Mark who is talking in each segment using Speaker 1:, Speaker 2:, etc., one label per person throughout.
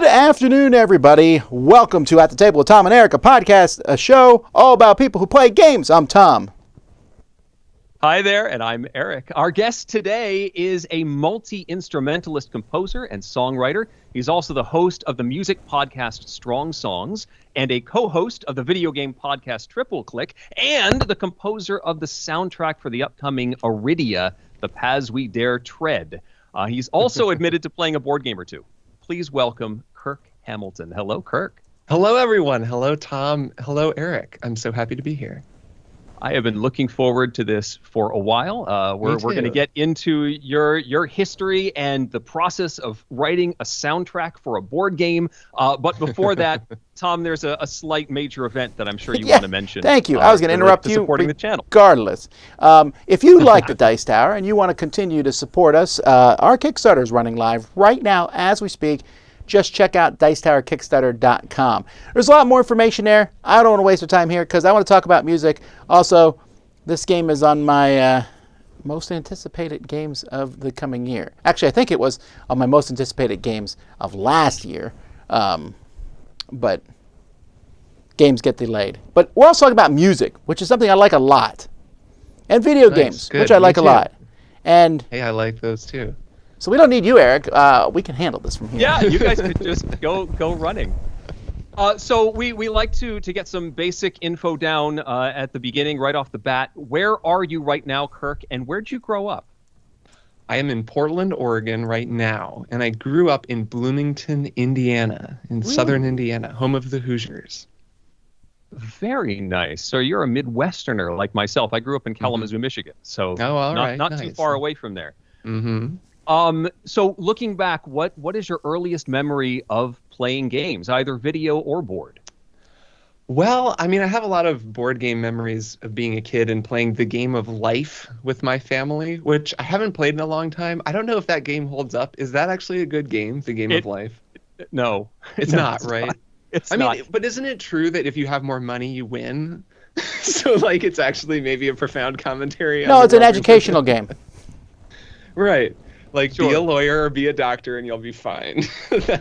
Speaker 1: Good afternoon, everybody. Welcome to At the Table with Tom and Eric, a podcast, a show all about people who play games. I'm Tom.
Speaker 2: Hi there, and I'm Eric. Our guest today is a multi-instrumentalist composer and songwriter. He's also the host of the music podcast Strong Songs and a co-host of the video game podcast Triple Click and the composer of the soundtrack for the upcoming Iridia, The Paths We Dare Tread. He's also admitted to playing a board game or two. Please welcome Kirk Hamilton. Hello, Kirk.
Speaker 3: Hello, everyone. Hello, Tom. Hello, Eric. I'm so happy to be here.
Speaker 2: I have been looking forward to this for a while. We're going to get into your history and the process of writing a soundtrack for a board game. But before that, Tom, there's a slight major event that I'm sure you want to mention.
Speaker 1: Thank you. I was going to interrupt you
Speaker 2: supporting the channel.
Speaker 1: Regardless. If you like the Dice Tower and you want to continue to support us, our Kickstarter is running live right now as we speak. Just check out dicetowerkickstarter.com. There's a lot more information there. I don't want to waste your time here because I want to talk about music. Also, this game is on my most anticipated games of the coming year. Actually, I think it was on my most anticipated games of last year. But games get delayed. But we're also talking about music, which is something I like a lot. And video games,
Speaker 3: good.
Speaker 1: which I like a lot. And
Speaker 3: hey, I like those too.
Speaker 1: So we don't need you, Eric. We can handle this from here.
Speaker 2: Yeah, you guys could just go running. So we like to get some basic info down at the beginning, right off the bat. Where are you right now, Kirk, and where'd you grow up?
Speaker 3: I am in Portland, Oregon right now, and I grew up in Bloomington, Indiana, in southern Indiana, home of the Hoosiers.
Speaker 2: Very nice. So you're a Midwesterner like myself. I grew up in Kalamazoo, Michigan, so not too far away from there.
Speaker 3: Mm-hmm.
Speaker 2: So looking back, what is your earliest memory of playing games, either video or board?
Speaker 3: Well, I mean, I have a lot of board game memories of being a kid and playing the game of life with my family, which I haven't played in a long time. I don't know if that game holds up. Is that actually a good game, the game of life?
Speaker 2: No.
Speaker 3: It's not, right?
Speaker 2: It's not.
Speaker 3: But isn't it true that if you have more money, you win? So, like, it's actually maybe a profound commentary on
Speaker 1: No, it's an educational game.
Speaker 3: Right. Like,
Speaker 2: Sure.
Speaker 3: be a lawyer or be a doctor and you'll be fine.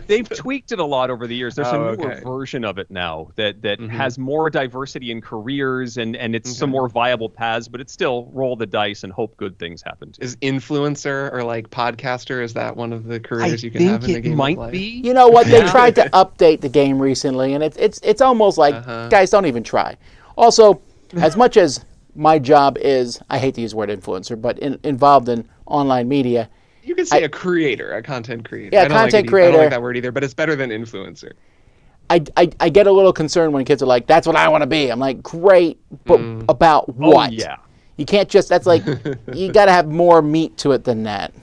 Speaker 2: They've tweaked it a lot over the years. There's a newer
Speaker 3: okay.
Speaker 2: version of it now that has more diversity in careers and it's some more viable paths, but it's still roll the dice and hope good things happen to you.
Speaker 3: Is influencer or like podcaster, is that one of the careers you can have in the game of life?
Speaker 2: Might be.
Speaker 1: You know what? They tried to update the game recently, and it's almost like, guys, don't even try. Also, as much as my job is, I hate to use the word influencer, but involved in online media,
Speaker 3: you could say a creator, a content creator.
Speaker 1: Yeah, content creator.
Speaker 3: I don't like that word either, but it's better than influencer.
Speaker 1: I get a little concerned when kids are like, that's what I want to be. I'm like, great, but about what?
Speaker 2: Oh, yeah.
Speaker 1: You can't just, that's like, you got to have more meat to it than that.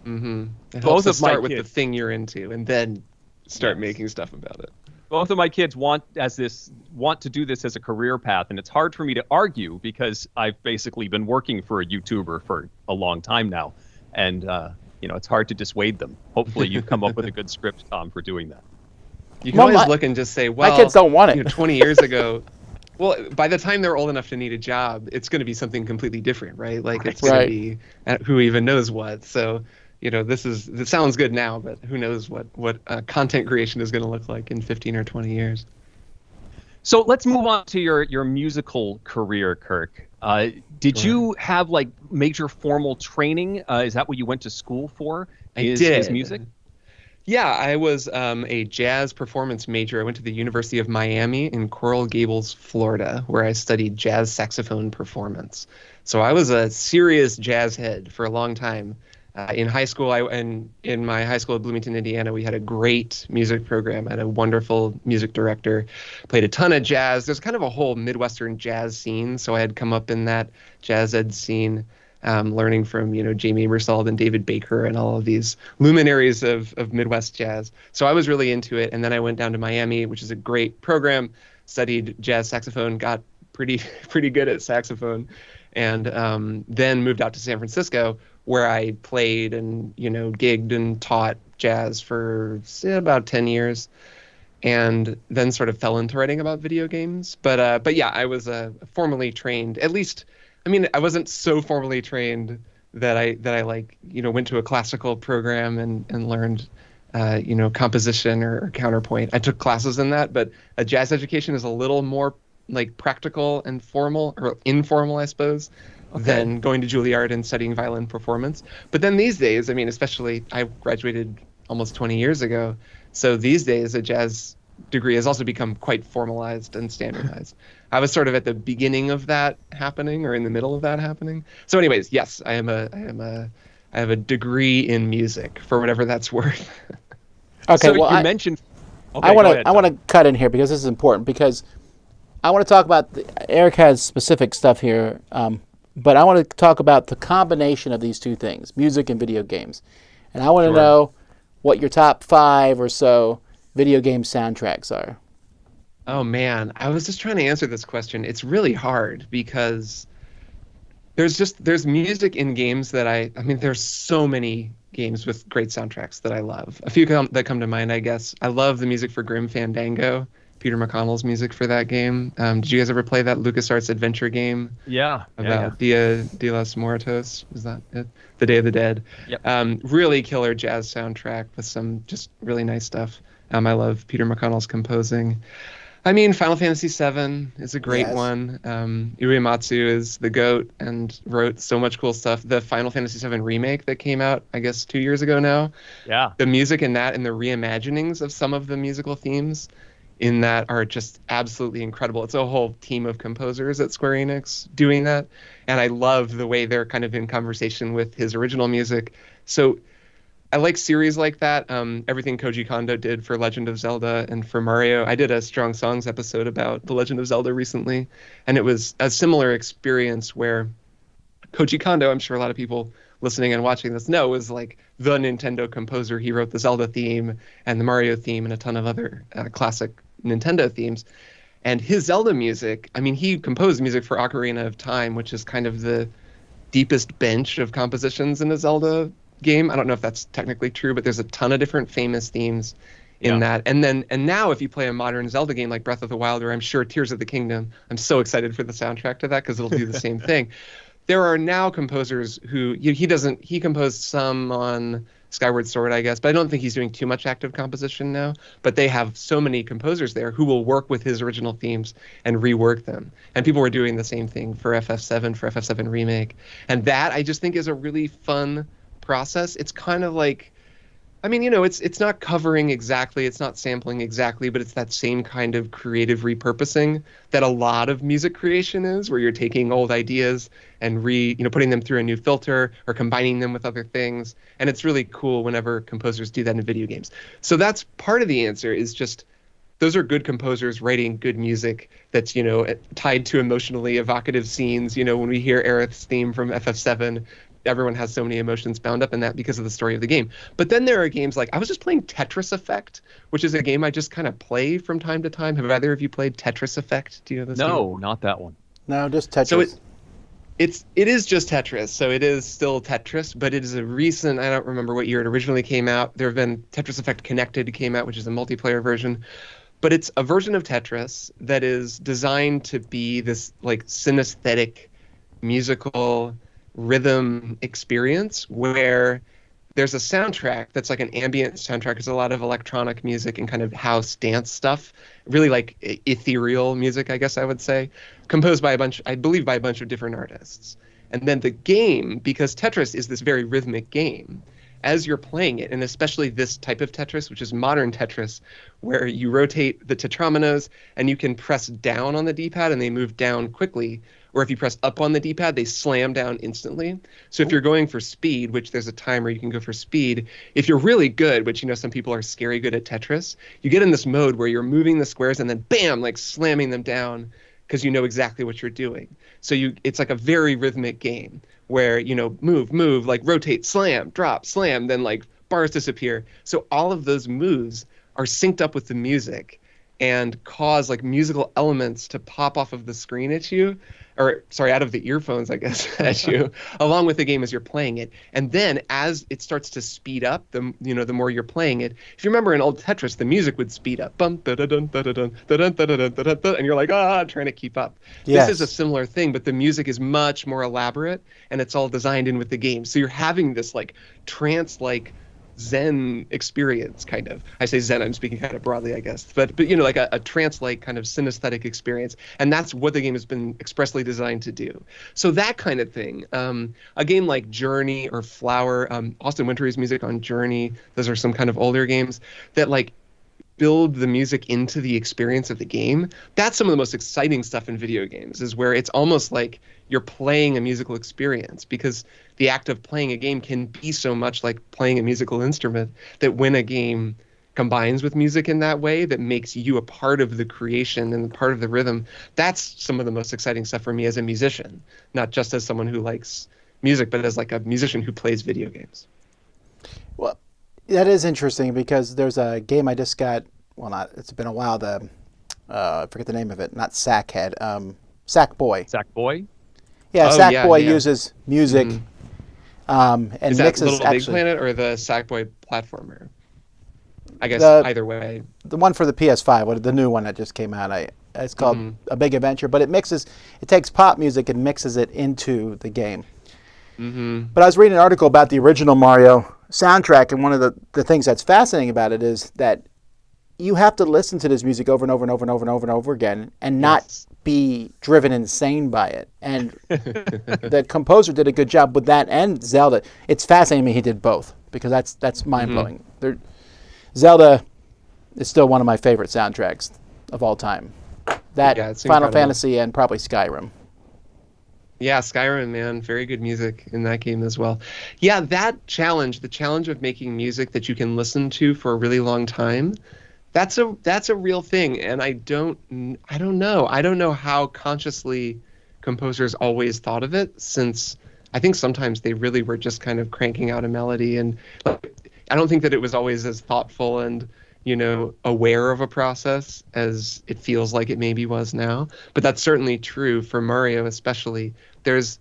Speaker 3: Mm-hmm. It
Speaker 2: Both
Speaker 3: helps to
Speaker 2: of my
Speaker 3: start with the
Speaker 2: kids.
Speaker 3: thing you're into and then start making stuff about it.
Speaker 2: Both of my kids want to do this as a career path, and it's hard for me to argue because I've basically been working for a YouTuber for a long time now. And, it's hard to dissuade them. Hopefully you've come up with a good script, Tom, for doing that.
Speaker 3: You can always look and just say, well,
Speaker 1: my kids don't want it.
Speaker 3: 20 years ago, well, by the time they're old enough to need a job, it's going to be something completely different, right? Like it's going to be who even knows what. So, it sounds good now, but who knows what content creation is going to look like in 15 or 20 years.
Speaker 2: So let's move on to your musical career, Kirk. Did you have like major formal training? Is that what you went to school for?
Speaker 3: I did.
Speaker 2: Is music?
Speaker 3: Yeah, I was a jazz performance major. I went to the University of Miami in Coral Gables, Florida, where I studied jazz saxophone performance. So I was a serious jazz head for a long time. In high school, in my high school at Bloomington, Indiana, we had a great music program. I had a wonderful music director, played a ton of jazz. There's kind of a whole Midwestern jazz scene, so I had come up in that jazz ed scene, learning from Jamie Emersold and David Baker and all of these luminaries of Midwest jazz. So I was really into it, and then I went down to Miami, which is a great program, studied jazz saxophone, got pretty good at saxophone, and then moved out to San Francisco, where I played and, gigged and taught jazz for about 10 years. and then sort of fell into writing about video games. But yeah, I was formally trained. At least, I mean, I wasn't so formally trained that I like, went to a classical program and learned composition or counterpoint. I took classes in that, but a jazz education is a little more like practical and formal or informal, I suppose, than going to Juilliard and studying violin performance. But then these days, I mean, especially I graduated almost 20 years ago. So these days, a jazz degree has also become quite formalized and standardized. I was sort of at the beginning of that happening or in the middle of that happening. So anyways, yes, I have a degree in music for whatever that's worth.
Speaker 2: Okay, so well, you mentioned. Okay,
Speaker 1: I want to cut in here because this is important because I want to talk about Eric has specific stuff here, but I want to talk about the combination of these two things, music and video games, and I want to know what your top 5 or so video game soundtracks are.
Speaker 3: Oh man, I was just trying to answer this question. It's really hard because there's music in games that I mean, there's so many games with great soundtracks that I love. A few that come to mind, I guess. I love the music for Grim Fandango, Peter McConnell's music for that game. Did you guys ever play that LucasArts adventure game?
Speaker 2: Yeah.
Speaker 3: About Dia de los Muertos? Is that it? The Day of the Dead.
Speaker 2: Yep.
Speaker 3: Really killer jazz soundtrack with some just really nice stuff. I love Peter McConnell's composing. I mean, Final Fantasy VII is a great one. Uematsu is the GOAT and wrote so much cool stuff. The Final Fantasy VII remake that came out, I guess, 2 years ago now.
Speaker 2: Yeah.
Speaker 3: The music in that and the reimaginings of some of the musical themes in that are just absolutely incredible. It's a whole team of composers at Square Enix doing that. And I love the way they're kind of in conversation with his original music. So I like series like that. Everything Koji Kondo did for Legend of Zelda and for Mario. I did a Strong Songs episode about The Legend of Zelda recently, and it was a similar experience where Koji Kondo, I'm sure a lot of people listening and watching this know, was like the Nintendo composer. He wrote the Zelda theme and the Mario theme and a ton of other classic Nintendo themes. And his Zelda music, I mean, he composed music for Ocarina of Time, which is kind of the deepest bench of compositions in a Zelda game. I don't know if that's technically true, but there's a ton of different famous themes in that. And now if you play a modern Zelda game like Breath of the Wild, or I'm sure Tears of the Kingdom, I'm so excited for the soundtrack to that because it'll do the same thing. There are now composers who he composed some on Skyward Sword, I guess, but I don't think he's doing too much active composition now. But they have so many composers there who will work with his original themes and rework them. And people were doing the same thing for FF7, for FF7 Remake. And that I just think is a really fun process. It's kind of like, I mean, it's not covering exactly, it's not sampling exactly, but it's that same kind of creative repurposing that a lot of music creation is, where you're taking old ideas and putting them through a new filter or combining them with other things. And it's really cool whenever composers do that in video games. So that's part of the answer, is just those are good composers writing good music that's, tied to emotionally evocative scenes. When we hear Aerith's theme from FF7, everyone has so many emotions bound up in that because of the story of the game. But then there are games like, I was just playing Tetris Effect, which is a game I just kind of play from time to time. Have either of you played Tetris Effect? Do you know this game?
Speaker 2: No, not that one.
Speaker 1: No, just Tetris.
Speaker 3: So it is just Tetris. So it is still Tetris, but it is a recent, I don't remember what year it originally came out. There have been Tetris Effect Connected came out, which is a multiplayer version. But it's a version of Tetris that is designed to be this like synesthetic musical rhythm experience where there's a soundtrack that's like an ambient soundtrack. It's a lot of electronic music and kind of house dance stuff, really like ethereal music, I guess I would say, composed by a bunch of different artists. And then the game, because Tetris is this very rhythmic game, as you're playing it, and especially this type of Tetris, which is modern Tetris, where you rotate the tetrominos and you can press down on the D-pad and they move down quickly, or if you press up on the D-pad, they slam down instantly. So if you're going for speed, which there's a timer you can go for speed, if you're really good, which some people are scary good at Tetris, you get in this mode where you're moving the squares and then bam, like slamming them down because you know exactly what you're doing. So it's like a very rhythmic game where, move, like rotate, slam, drop, slam, then like bars disappear. So all of those moves are synced up with the music and cause like musical elements to pop off of the screen at you, or sorry, out of the earphones, I guess, at you, along with the game as you're playing it. And then as it starts to speed up, the more you're playing it. If you remember in old Tetris, the music would speed up, bum, da da dun, da da dun, da dun, da da dun, da da dun, and you're like, trying to keep up.
Speaker 1: Yes.
Speaker 3: This is a similar thing, but the music is much more elaborate, and it's all designed in with the game. So you're having this like trance-like Zen experience, kind of. I say Zen, I'm speaking kind of broadly, I guess, but like a trance-like kind of synesthetic experience, and that's what the game has been expressly designed to do. So that kind of thing. A game like Journey or Flower, Austin Wintory's music on Journey, those are some kind of older games that like build the music into the experience of the game. That's some of the most exciting stuff in video games, is where it's almost like you're playing a musical experience, because the act of playing a game can be so much like playing a musical instrument, that when a game combines with music in that way, that makes you a part of the creation and part of the rhythm, that's some of the most exciting stuff for me as a musician, not just as someone who likes music, but as like a musician who plays video games.
Speaker 1: Well, that is interesting, because there's a game I just got, it's been a while, I forget the name of it, not Sackhead, Sackboy.
Speaker 2: Sackboy?
Speaker 1: Yeah, Sackboy uses music and
Speaker 3: is that
Speaker 1: mixes
Speaker 3: Little Big Planet or the Sackboy platformer? I guess either way.
Speaker 1: The one for the PS5, the new one that just came out, it's called A Big Adventure, but it takes pop music and mixes it into the game. But I was reading an article about the original Mario soundtrack, and one of the things that's fascinating about it is that you have to listen to this music over and over and over and over and over and over again, and not be driven insane by it. And the composer did a good job with that, and Zelda. It's fascinating to me he did both, because that's mind-blowing. Zelda is still one of my favorite soundtracks of all time. That, Final
Speaker 3: incredible.
Speaker 1: Fantasy, and probably Skyrim.
Speaker 3: Yeah, Skyrim, man, very good music in that game as well. Yeah, that challenge, the challenge of making music that you can listen to for a really long time, that's a real thing. And I don't know how consciously composers always thought of it, since I think sometimes they really were just kind of cranking out a melody, and I don't think that it was always as thoughtful and aware of a process as it feels like it maybe was now. But that's certainly true for Mario, especially. The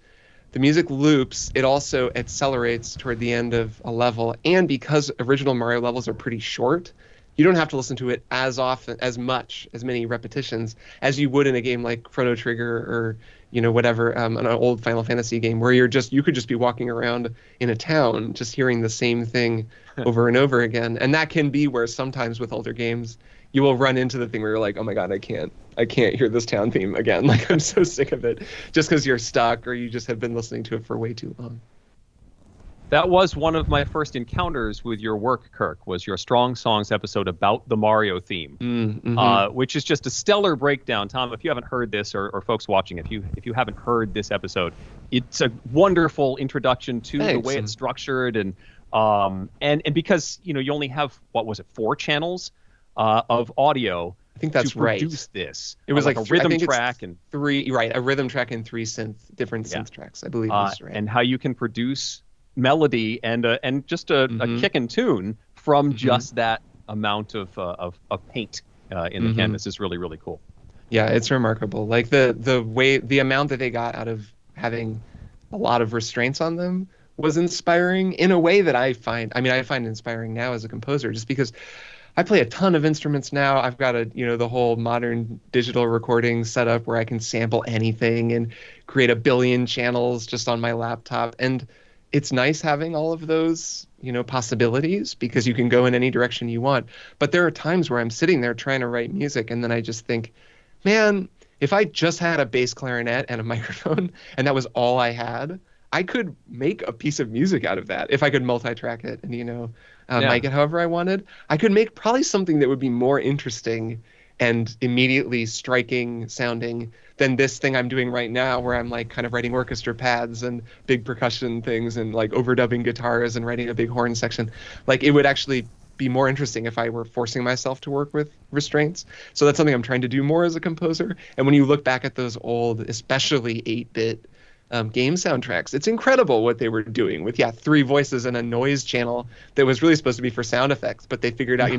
Speaker 3: music loops, it also accelerates toward the end of a level, and because original Mario levels are pretty short, you don't have to listen to it as many repetitions as you would in a game like Chrono Trigger or whatever, an old Final Fantasy game, where you could just be walking around in a town just hearing the same thing over and over again. And that can be where sometimes with older games you will run into the thing where you're like, oh my god, I can't hear this town theme again. Like, I'm so sick of it, just because you're stuck or you just have been listening to it for way too long.
Speaker 2: That was one of my first encounters with your work, Kirk, was your Strong Songs episode about the Mario theme, which is just a stellar breakdown. Tom, if you haven't heard this, or folks watching, if you haven't heard this episode, it's a wonderful introduction to the way it's structured, and because you only have, what was it, 4 channels of audio.
Speaker 3: I think that's right.
Speaker 2: Produce this.
Speaker 3: It was like
Speaker 2: a rhythm track and
Speaker 3: 3, right? A rhythm track and 3 different synth tracks, I believe. That's right.
Speaker 2: And how you can produce melody and just a kick and tune from just that amount of paint in the canvas is really, really cool.
Speaker 3: Yeah, it's remarkable. Like the amount that they got out of having a lot of restraints on them was inspiring in a way that I find inspiring now as a composer, just because I play a ton of instruments now. I've got the whole modern digital recording setup where I can sample anything and create a billion channels just on my laptop. And it's nice having all of those, possibilities, because you can go in any direction you want. But there are times where I'm sitting there trying to write music, and then I just think, man, if I just had a bass clarinet and a microphone and that was all I had, I could make a piece of music out of that. If I could multi-track it and, mic it however I wanted, I could make probably something that would be more interesting and immediately striking sounding than this thing I'm doing right now, where I'm like kind of writing orchestra pads and big percussion things and like overdubbing guitars and writing a big horn section. Like, it would actually be more interesting if I were forcing myself to work with restraints. So that's something I'm trying to do more as a composer. And when you look back at those old, especially 8-bit game soundtracks, it's incredible what they were doing with 3 voices and a noise channel that was really supposed to be for sound effects, but they figured out,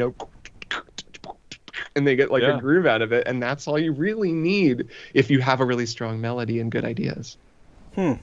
Speaker 3: and they get like a groove out of it, and that's all you really need if you have a really strong melody and good ideas.
Speaker 2: Well,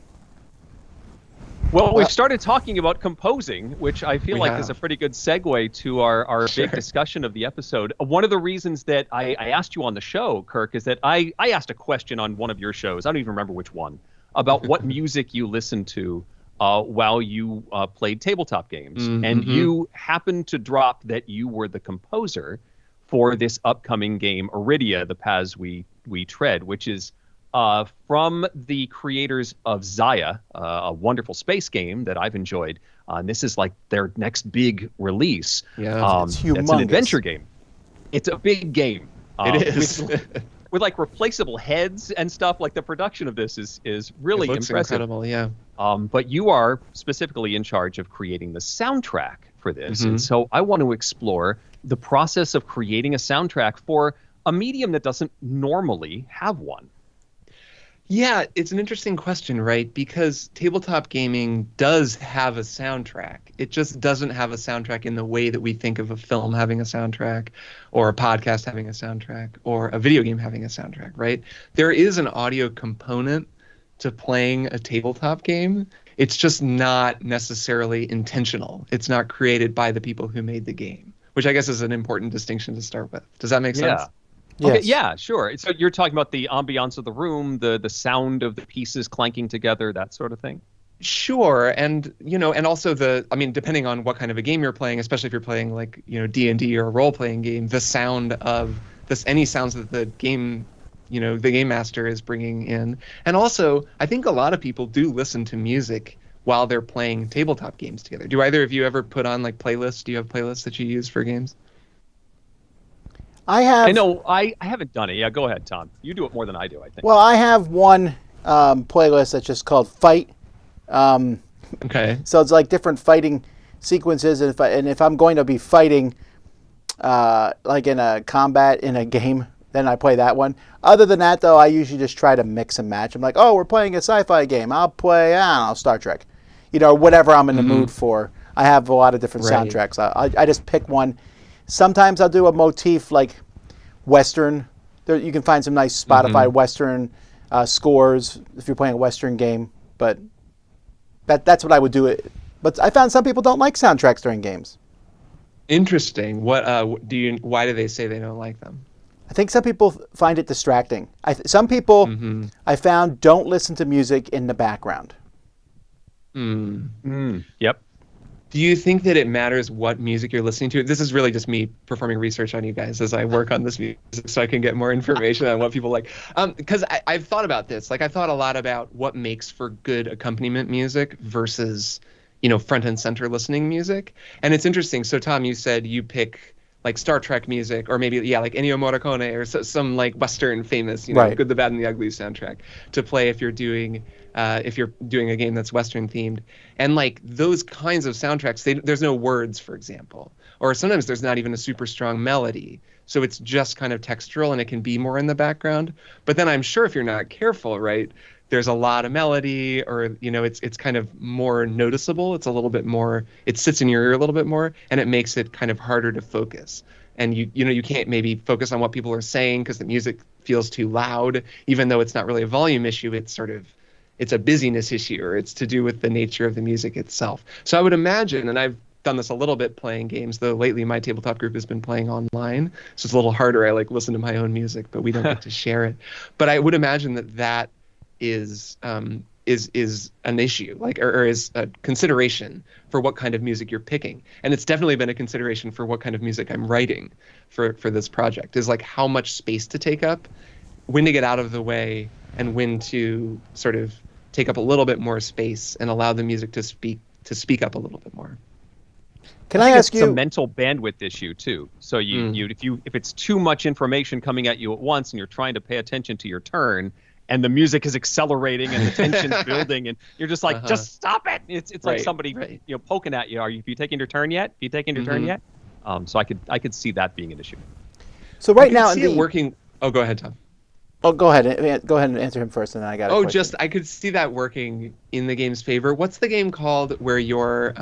Speaker 2: we've started talking about composing, which I feel like is a pretty good segue to our big discussion of the episode. One of the reasons that I asked you on the show, Kirk, is that I asked a question on one of your shows, I don't even remember which one, about what music you listen to while you played tabletop games, and
Speaker 3: Mm-hmm.
Speaker 2: you happened to drop that you were the composer for this upcoming game, Iridia, The Paths We Tread, which is from the creators of Zaya, a wonderful space game that I've enjoyed. And this is like their next big release.
Speaker 3: Yeah.
Speaker 1: It's
Speaker 2: It's an
Speaker 1: humongous.
Speaker 2: adventure game. It's a big game.
Speaker 3: It is.
Speaker 2: With like replaceable heads and stuff. Like the production of this is really
Speaker 3: It looks
Speaker 2: impressive.
Speaker 3: incredible, yeah.
Speaker 2: But you are specifically in charge of creating the soundtrack for this.
Speaker 3: Mhm.
Speaker 2: And so I want to explore the process of creating a soundtrack for a medium that doesn't normally have one.
Speaker 3: Yeah, it's an interesting question, right? Because tabletop gaming does have a soundtrack. It just doesn't have a soundtrack in the way that we think of a film having a soundtrack, or a podcast having a soundtrack, or a video game having a soundtrack, right? There is an audio component to playing a tabletop game. It's just not necessarily intentional. It's not created by the people who made the game, which I guess is an important distinction to start with. Does that make sense?
Speaker 2: Yeah. Okay,
Speaker 1: Yes.
Speaker 2: yeah, sure. So you're talking about the ambiance of the room, the sound of the pieces clanking together, that sort of thing?
Speaker 3: Sure, and and also depending on what kind of a game you're playing, especially if you're playing like D&D or a role-playing game, the sound of any sounds that the game master is bringing in. And also, I think a lot of people do listen to music while they're playing tabletop games together. Do either of you ever put on like playlists? Do you have playlists that you use for games?
Speaker 1: I have.
Speaker 2: I know I haven't done it. Yeah, go ahead, Tom. You do it more than I do, I think.
Speaker 1: Well, I have one playlist that's just called Fight.
Speaker 3: Okay.
Speaker 1: So it's like different fighting sequences, and if I'm going to be fighting, like in a combat in a game, then I play that one. Other than that, though, I usually just try to mix and match. I'm like, oh, we're playing a sci-fi game. I'll play, I don't know, Star Trek. Whatever I'm in the mood for. I have a lot of different
Speaker 3: Right.
Speaker 1: soundtracks. I just pick one. Sometimes I'll do a motif like Western. There, you can find some nice Spotify Western scores if you're playing a Western game. But that's what I would do. But I found some people don't like soundtracks during games.
Speaker 3: Interesting. Why do they say they don't like them?
Speaker 1: I think some people find it distracting. Some people I found don't listen to music in the background.
Speaker 2: Yep.
Speaker 3: Do you think that it matters what music you're listening to? This is really just me performing research on you guys as I work on this music so I can get more information on what people like. Because I've thought about this. Like, I thought a lot about what makes for good accompaniment music versus, front and center listening music. And it's interesting. So, Tom, you said you pick like Star Trek music, or maybe, like Ennio Morricone, or some like Western famous,
Speaker 1: Right.
Speaker 3: Good, the Bad, and the Ugly soundtrack to play if you're doing a game that's Western themed. And like those kinds of soundtracks, there's no words, for example, or sometimes there's not even a super strong melody. So it's just kind of textural, and it can be more in the background. But then I'm sure if you're not careful, right, there's a lot of melody, or it's kind of more noticeable. It's a little bit more, it sits in your ear a little bit more, and it makes it kind of harder to focus. And you can't maybe focus on what people are saying because the music feels too loud, even though it's not really a volume issue. It's a busyness issue, or it's to do with the nature of the music itself. So I would imagine, and I've done this a little bit playing games, though lately my tabletop group has been playing online, so it's a little harder. I like listen to my own music, but we don't get to share it. But I would imagine that is an issue, like, or is a consideration for what kind of music you're picking. And it's definitely been a consideration for what kind of music I'm writing for this project, is like how much space to take up, when to get out of the way, and when to sort of take up a little bit more space and allow the music to speak up a little bit more.
Speaker 1: Can I ask
Speaker 2: It's a
Speaker 1: you?
Speaker 2: mental bandwidth issue too. So if it's too much information coming at you at once, and you're trying to pay attention to your turn, and the music is accelerating and the tension's building, and you're just like, just stop it. It's like
Speaker 3: Right,
Speaker 2: somebody
Speaker 3: right.
Speaker 2: poking at you. Have you taken your turn yet? Have you taken your turn yet? So I could see that being an issue.
Speaker 1: So right now,
Speaker 3: see it working. Oh, go ahead, Tom.
Speaker 1: Oh, go ahead. Go ahead and answer him first, and then I got.
Speaker 3: I could see that working in the game's favor. What's the game called where you're,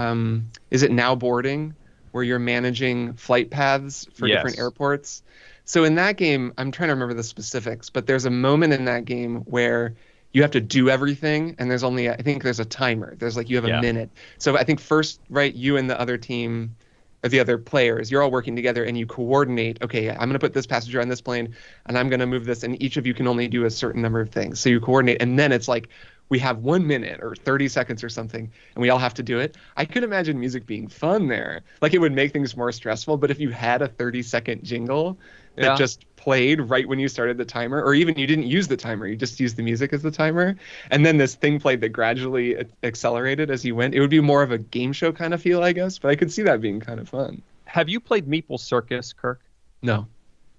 Speaker 3: is it Now Boarding, where you're managing flight paths for different airports? So in that game, I'm trying to remember the specifics, but there's a moment in that game where you have to do everything, and I think there's a timer. There's like, you have a minute. So I think first, right, you and the other team, or the other players, you're all working together, and you coordinate, okay, I'm going to put this passenger on this plane, and I'm going to move this, and each of you can only do a certain number of things. So you coordinate, and then it's like, we have 1 minute or 30 seconds or something, and we all have to do it. I could imagine music being fun there. Like, it would make things more stressful, but if you had a 30-second jingle that just played right when you started the timer, or even you didn't use the timer, you just used the music as the timer, and then this thing played that gradually accelerated as you went, it would be more of a game show kind of feel, I guess, but I could see that being kind of fun.
Speaker 2: Have you played Meeple Circus, Kirk?
Speaker 3: No.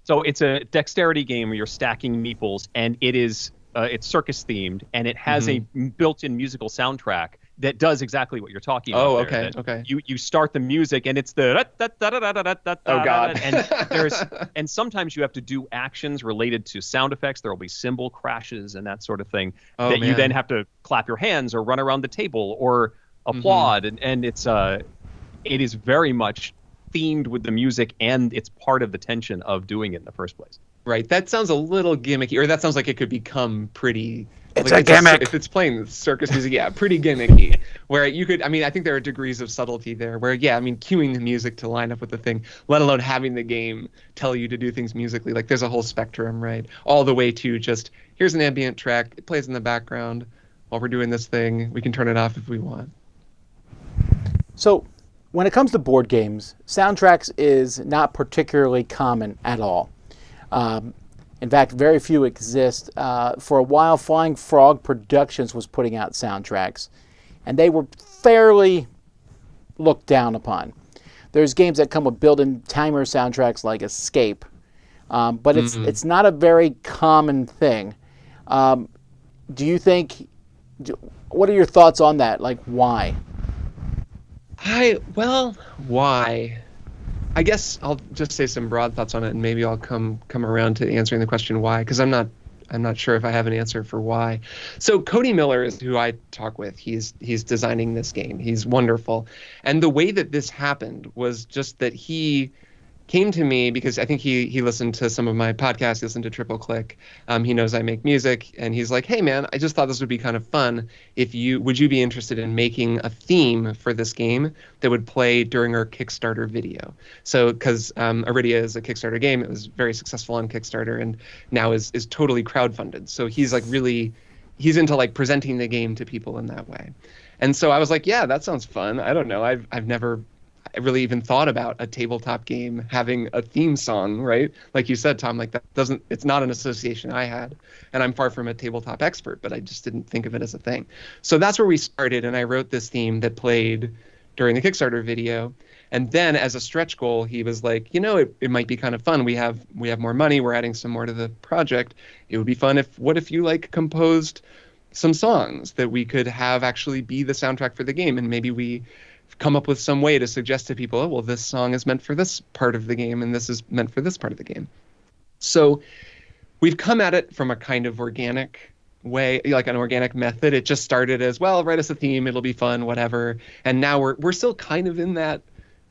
Speaker 2: So it's a dexterity game where you're stacking meeples, and it's circus themed, and it has a built-in musical soundtrack that does exactly what you're talking about.
Speaker 3: Oh,
Speaker 2: there.
Speaker 3: okay.
Speaker 2: You start the music, and it's the
Speaker 3: oh god,
Speaker 2: and sometimes you have to do actions related to sound effects. There will be cymbal crashes and that sort of thing you then have to clap your hands or run around the table or applaud, and it is very much themed with the music, and it's part of the tension of doing it in the first place.
Speaker 3: Right. That sounds a little gimmicky, or that sounds like it could become pretty.
Speaker 1: It's like a gimmick.
Speaker 3: If it's playing circus music, yeah, pretty gimmicky. Where you could, I think there are degrees of subtlety there. Where, cueing the music to line up with the thing, let alone having the game tell you to do things musically. Like, there's a whole spectrum, right? All the way to just, here's an ambient track, it plays in the background while we're doing this thing. We can turn it off if we want.
Speaker 1: So, when it comes to board games, soundtracks is not particularly common at all. In fact, very few exist. For a while, Flying Frog Productions was putting out soundtracks, and they were fairly looked down upon. There's games that come with built-in timer soundtracks like Escape, but it's not a very common thing. Do you think? What are your thoughts on that? Like, why?
Speaker 3: Why? I guess I'll just say some broad thoughts on it, and maybe I'll come around to answering the question why, because I'm not sure if I have an answer for why. So Cody Miller is who I talk with. He's designing this game. He's wonderful. And the way that this happened was just that he came to me because I think he listened to some of my podcasts, he listened to Triple Click. He knows I make music, and he's like, hey man, I just thought this would be kind of fun. Would you be interested in making a theme for this game that would play during our Kickstarter video? So, because Iridia is a Kickstarter game, it was very successful on Kickstarter and now is totally crowdfunded. So he's into like presenting the game to people in that way. And so I was like, yeah, that sounds fun. I don't know. I've never really even thought about a tabletop game having a theme song, right? Like you said, Tom, like it's not an association I had, and I'm far from a tabletop expert, but I just didn't think of it as a thing. So that's where we started, and I wrote this theme that played during the Kickstarter video. And then as a stretch goal, he was like, it might be kind of fun. We have more money. We're adding some more to the project. It would be fun what if you like composed some songs that we could have actually be the soundtrack for the game, and maybe we come up with some way to suggest to people, oh, well, this song is meant for this part of the game and this is meant for this part of the game. So we've come at it from a kind of organic way, like an organic method. It just started as, well, write us a theme, it'll be fun, whatever. And now we're still kind of in that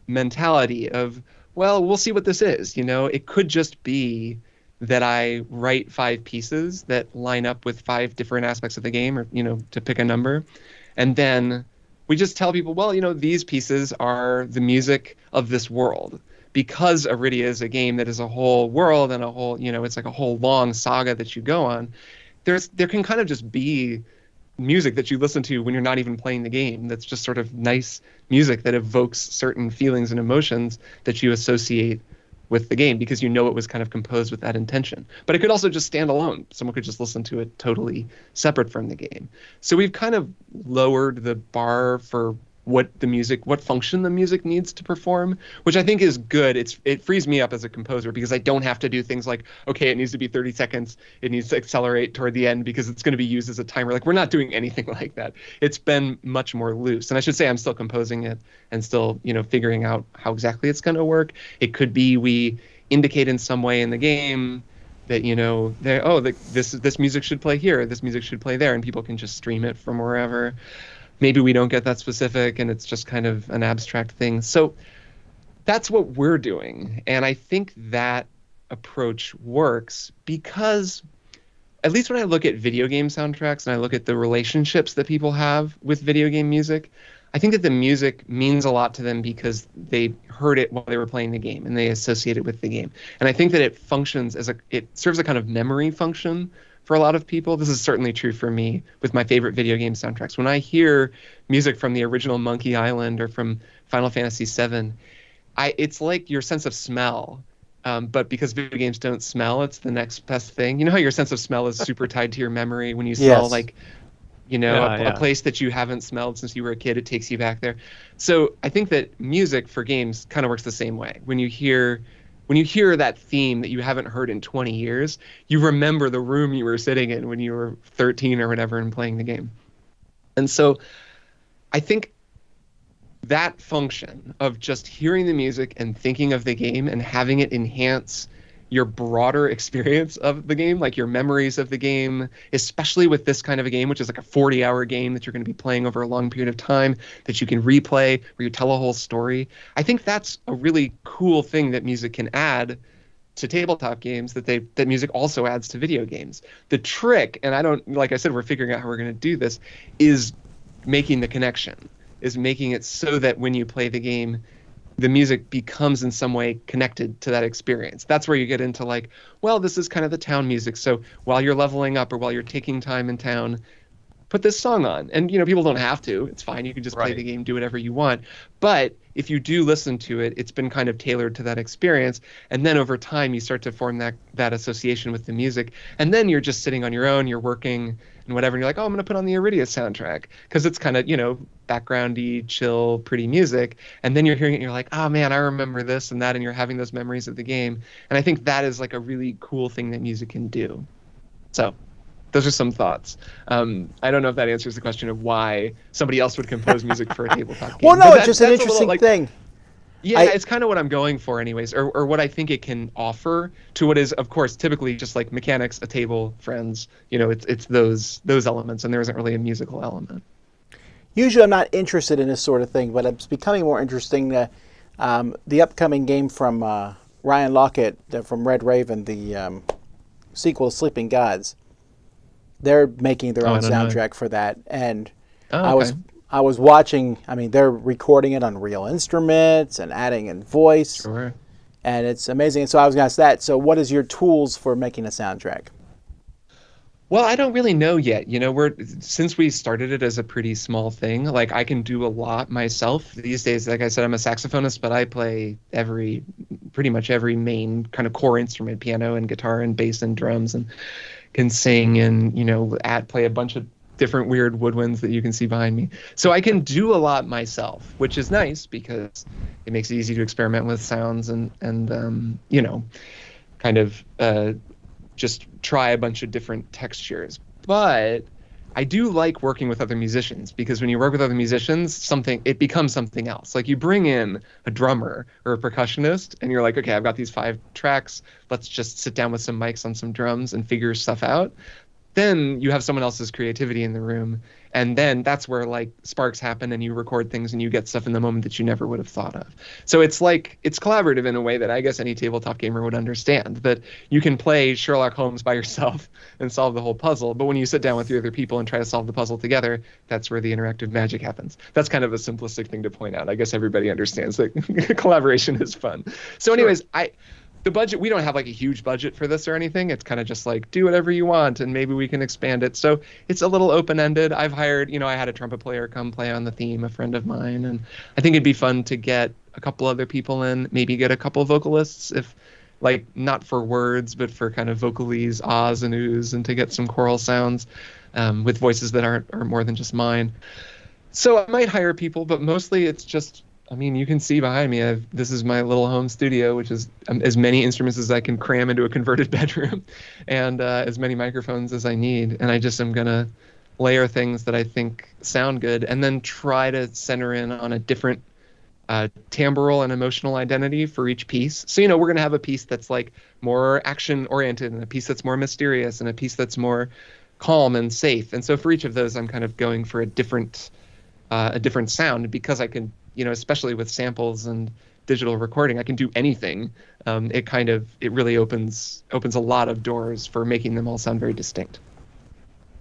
Speaker 3: mentality of, well, we'll see what this is. It could just be that I write 5 pieces that line up with 5 different aspects of the game, or, to pick a number. And then we just tell people, well, these pieces are the music of this world. Because Iridia is a game that is a whole world and a whole, it's like a whole long saga that you go on, there can kind of just be music that you listen to when you're not even playing the game that's just sort of nice music that evokes certain feelings and emotions that you associate with the game because it was kind of composed with that intention. But it could also just stand alone. Someone could just listen to it totally separate from the game. So we've kind of lowered the bar for what function the music needs to perform, which I think is good. It frees me up as a composer because I don't have to do things like, okay, it needs to be 30 seconds. It needs to accelerate toward the end because it's going to be used as a timer. Like, we're not doing anything like that. It's been much more loose. And I should say I'm still composing it and still, figuring out how exactly it's going to work. It could be we indicate in some way in the game that, this music should play here, this music should play there, and people can just stream it from wherever. Maybe we don't get that specific and it's just kind of an abstract thing. So that's what we're doing. And I think that approach works because, at least when I look at video game soundtracks and I look at the relationships that people have with video game music, I think that the music means a lot to them because they heard it while they were playing the game and they associate it with the game. And I think that it functions it serves a kind of memory function for a lot of people. This is certainly true for me with my favorite video game soundtracks. When I hear music from the original Monkey Island or from Final Fantasy VII, it's like your sense of smell. But because video games don't smell, it's the next best thing. You know how your sense of smell is super tied to your memory when you smell like, a place that you haven't smelled since you were a kid, it takes you back there. So I think that music for games kind of works the same way. When you hear that theme that you haven't heard in 20 years, you remember the room you were sitting in when you were 13 or whatever and playing the game. And so I think that function of just hearing the music and thinking of the game and having it enhance your broader experience of the game, like your memories of the game, especially with this kind of a game, which is like a 40-hour game that you're going to be playing over a long period of time that you can replay, where you tell a whole story. I think that's a really cool thing that music can add to tabletop games that music also adds to video games. The trick, and like I said, we're figuring out how we're going to do this, is making the connection, is making it so that when you play the game, the music becomes in some way connected to that experience. That's where you get into like, well, this is kind of the town music. So while you're leveling up or while you're taking time in town, put this song on. And, people don't have to. It's fine. You can just play the game, do whatever you want. But if you do listen to it, it's been kind of tailored to that experience. And then over time, you start to form that association with the music. And then you're just sitting on your own, you're working and whatever. And you're like, oh, I'm going to put on the Iridia soundtrack because it's kind of, backgroundy, chill, pretty music. And then you're hearing it and you're like, oh, man, I remember this and that. And you're having those memories of the game. And I think that is like a really cool thing that music can do. So those are some thoughts. I don't know if that answers the question of why somebody else would compose music for a tabletop game.
Speaker 1: Well, no, it's just an interesting thing.
Speaker 3: Yeah, it's kind of what I'm going for anyways, or what I think it can offer to what is, of course, typically just like mechanics, a table, friends. It's those elements, and there isn't really a musical element.
Speaker 1: Usually I'm not interested in this sort of thing, but it's becoming more interesting. The upcoming game from Ryan Laukat from Red Raven, the sequel to Sleeping Gods, they're making their own soundtrack for that. And I was watching, they're recording it on real instruments and adding in voice.
Speaker 3: Sure.
Speaker 1: And it's amazing. And so I was going to ask that. So what is your tools for making a soundtrack?
Speaker 3: Well, I don't really know yet. Since we started it as a pretty small thing, like I can do a lot myself these days. Like I said, I'm a saxophonist, but I play pretty much every main kind of core instrument, piano and guitar and bass and drums, and can sing and, play a bunch of different weird woodwinds that you can see behind me. So I can do a lot myself, which is nice because it makes it easy to experiment with sounds and kind of just try a bunch of different textures. But I do like working with other musicians, because when you work with other musicians, it becomes something else. Like you bring in a drummer or a percussionist and you're like, okay, I've got these 5 tracks. Let's just sit down with some mics on some drums and figure stuff out. Then you have someone else's creativity in the room. And then that's where like sparks happen and you record things and you get stuff in the moment that you never would have thought of. So it's collaborative in a way that I guess any tabletop gamer would understand, that you can play Sherlock Holmes by yourself and solve the whole puzzle. But when you sit down with 3 other people and try to solve the puzzle together, that's where the interactive magic happens. That's kind of a simplistic thing to point out. I guess everybody understands that collaboration is fun. So anyways, the budget, we don't have like a huge budget for this or anything. It's kind of just like, do whatever you want and maybe we can expand it. So it's a little open-ended. I've hired, I had a trumpet player come play on the theme, a friend of mine. And I think it'd be fun to get a couple other people in, maybe get a couple of vocalists, if like not for words, but for kind of vocalese, ahs and oohs, and to get some choral sounds with voices that are more than just mine. So I might hire people, but mostly it's just, you can see behind me, this is my little home studio, which is as many instruments as I can cram into a converted bedroom, and as many microphones as I need. And I just am going to layer things that I think sound good and then try to center in on a different timbral and emotional identity for each piece. So, we're going to have a piece that's like more action-oriented and a piece that's more mysterious and a piece that's more calm and safe. And so for each of those, I'm kind of going for a different sound, because I can, especially with samples and digital recording, I can do anything. It really opens a lot of doors for making them all sound very distinct.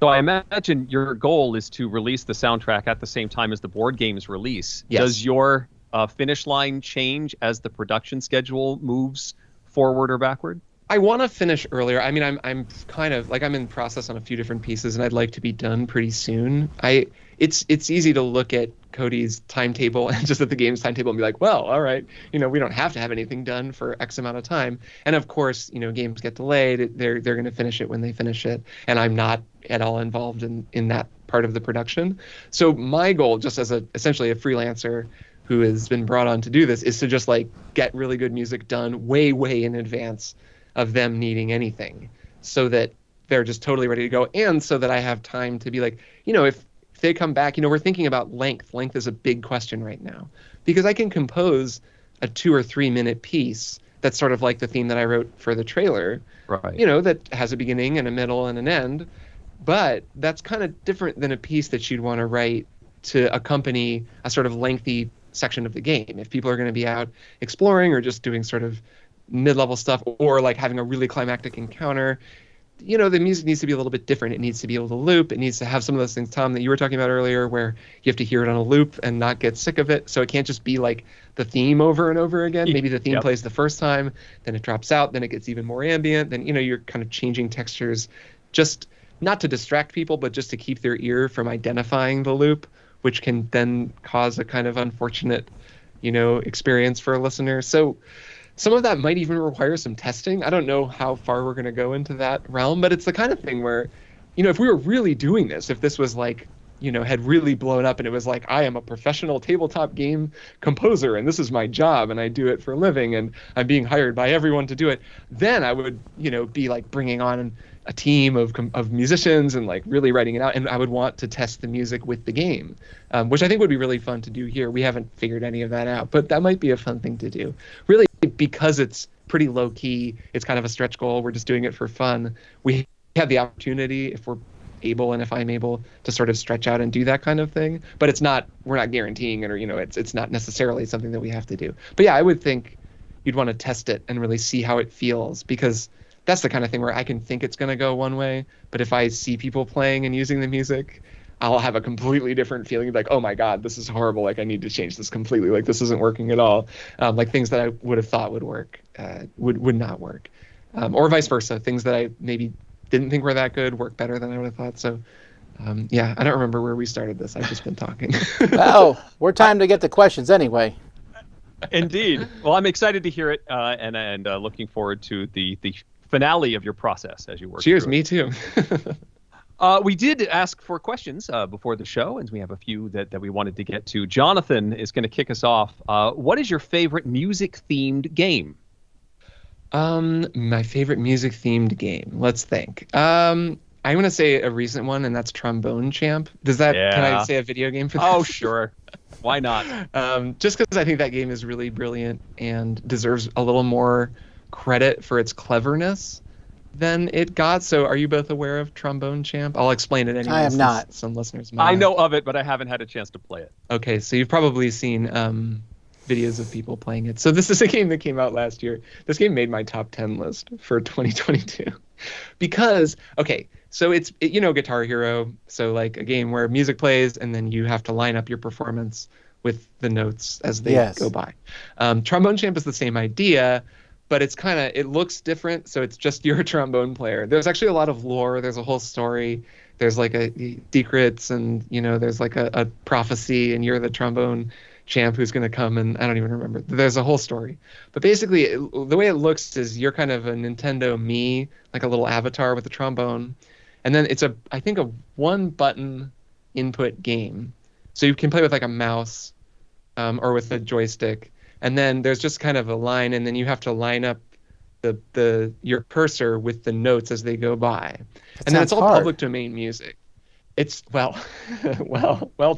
Speaker 2: So I imagine your goal is to release the soundtrack at the same time as the board game's release.
Speaker 3: Yes.
Speaker 2: Does your finish line change as the production schedule moves forward or backward?
Speaker 3: I want to finish earlier. I mean, I'm kind of like I'm in process on a few different pieces, and I'd like to be done pretty soon. It's easy to look at Cody's timetable and just at the game's timetable and be like, well, all right, we don't have to have anything done for X amount of time. And of course, games get delayed. They're going to finish it when they finish it, and I'm not at all involved in that part of the production. So my goal, just as essentially a freelancer who has been brought on to do this, is to just like get really good music done way in advance of them needing anything, so that they're just totally ready to go, and so that I have time to be like, if they come back, we're thinking about length. Length is a big question right now, because I can compose a 2 or 3 minute piece that's sort of like the theme that I wrote for the trailer,
Speaker 2: right?
Speaker 3: That has a beginning and a middle and an end, but that's kind of different than a piece that you'd want to write to accompany a sort of lengthy section of the game. If people are going to be out exploring or just doing sort of mid-level stuff, or like having a really climactic encounter, the music needs to be a little bit different. It needs to be able to loop. It needs to have some of those things, Tom, that you were talking about earlier, where you have to hear it on a loop and not get sick of it. So it can't just be like the theme over and over again. Maybe the theme plays the first time, then it drops out, then it gets even more ambient. Then, you're kind of changing textures, just not to distract people, but just to keep their ear from identifying the loop, which can then cause a kind of unfortunate, experience for a listener. So some of that might even require some testing. I don't know how far we're going to go into that realm, but it's the kind of thing where, if we were really doing this, if this was like, had really blown up and it was like, I am a professional tabletop game composer and this is my job and I do it for a living and I'm being hired by everyone to do it, then I would, be like bringing on a team of musicians and like really writing it out. And I would want to test the music with the game, which I think would be really fun to do here. We haven't figured any of that out, but that might be a fun thing to do. Really, because it's pretty low key, it's kind of a stretch goal. We're just doing it for fun. We have the opportunity, if we're able and if I'm able, to sort of stretch out and do that kind of thing. But we're not guaranteeing it, or it's not necessarily something that we have to do. But yeah, I would think you'd want to test it and really see how it feels, because that's the kind of thing where I can think it's going to go one way, but if I see people playing and using the music, I'll have a completely different feeling, like, oh my God, this is horrible. Like, I need to change this completely. Like, this isn't working at all. Like things that I would have thought would work would not work, or vice versa. Things that I maybe didn't think were that good work better than I would have thought. So yeah, I don't remember where we started this. I've just been talking.
Speaker 1: Oh, we're time to get the questions anyway.
Speaker 2: Indeed. Well, I'm excited to hear it, and looking forward to the finale of your process as you work.
Speaker 3: Cheers,
Speaker 2: through
Speaker 3: me
Speaker 2: it.
Speaker 3: too.
Speaker 2: We did ask for questions before the show, and we have a few that we wanted to get to. Jonathan is going to kick us off. What is your favorite music-themed game?
Speaker 3: My favorite music-themed game. Let's think. I'm going to say a recent one, and that's Trombone Champ. Can I say a video game for that?
Speaker 2: Oh, sure. Why not?
Speaker 3: Just because I think that game is really brilliant and deserves a little more credit for its cleverness than it got. So are you both aware of Trombone Champ? I'll explain it anyway.
Speaker 1: I am not.
Speaker 3: Some listeners might.
Speaker 2: I know of it, but I haven't had a chance to play it.
Speaker 3: Okay, so you've probably seen videos of people playing it. So this is a game that came out last year. This game made my top 10 list for 2022 because, okay, so it's Guitar Hero. So like a game where music plays and then you have to line up your performance with the notes as they go by. Trombone Champ is the same idea, but it looks different. So it's just you're a trombone player. There's actually a lot of lore. There's a whole story. There's like secrets and, there's like a prophecy and you're the trombone champ who's going to come, and I don't even remember. There's a whole story. But basically, the way it looks is you're kind of a Nintendo Mii, like a little avatar with a trombone. And then it's I think a one-button input game. So you can play with like a mouse or with a joystick. And then there's just kind of a line, and then you have to line up your cursor with the notes as they go by. And then it's all public domain music. It's, well,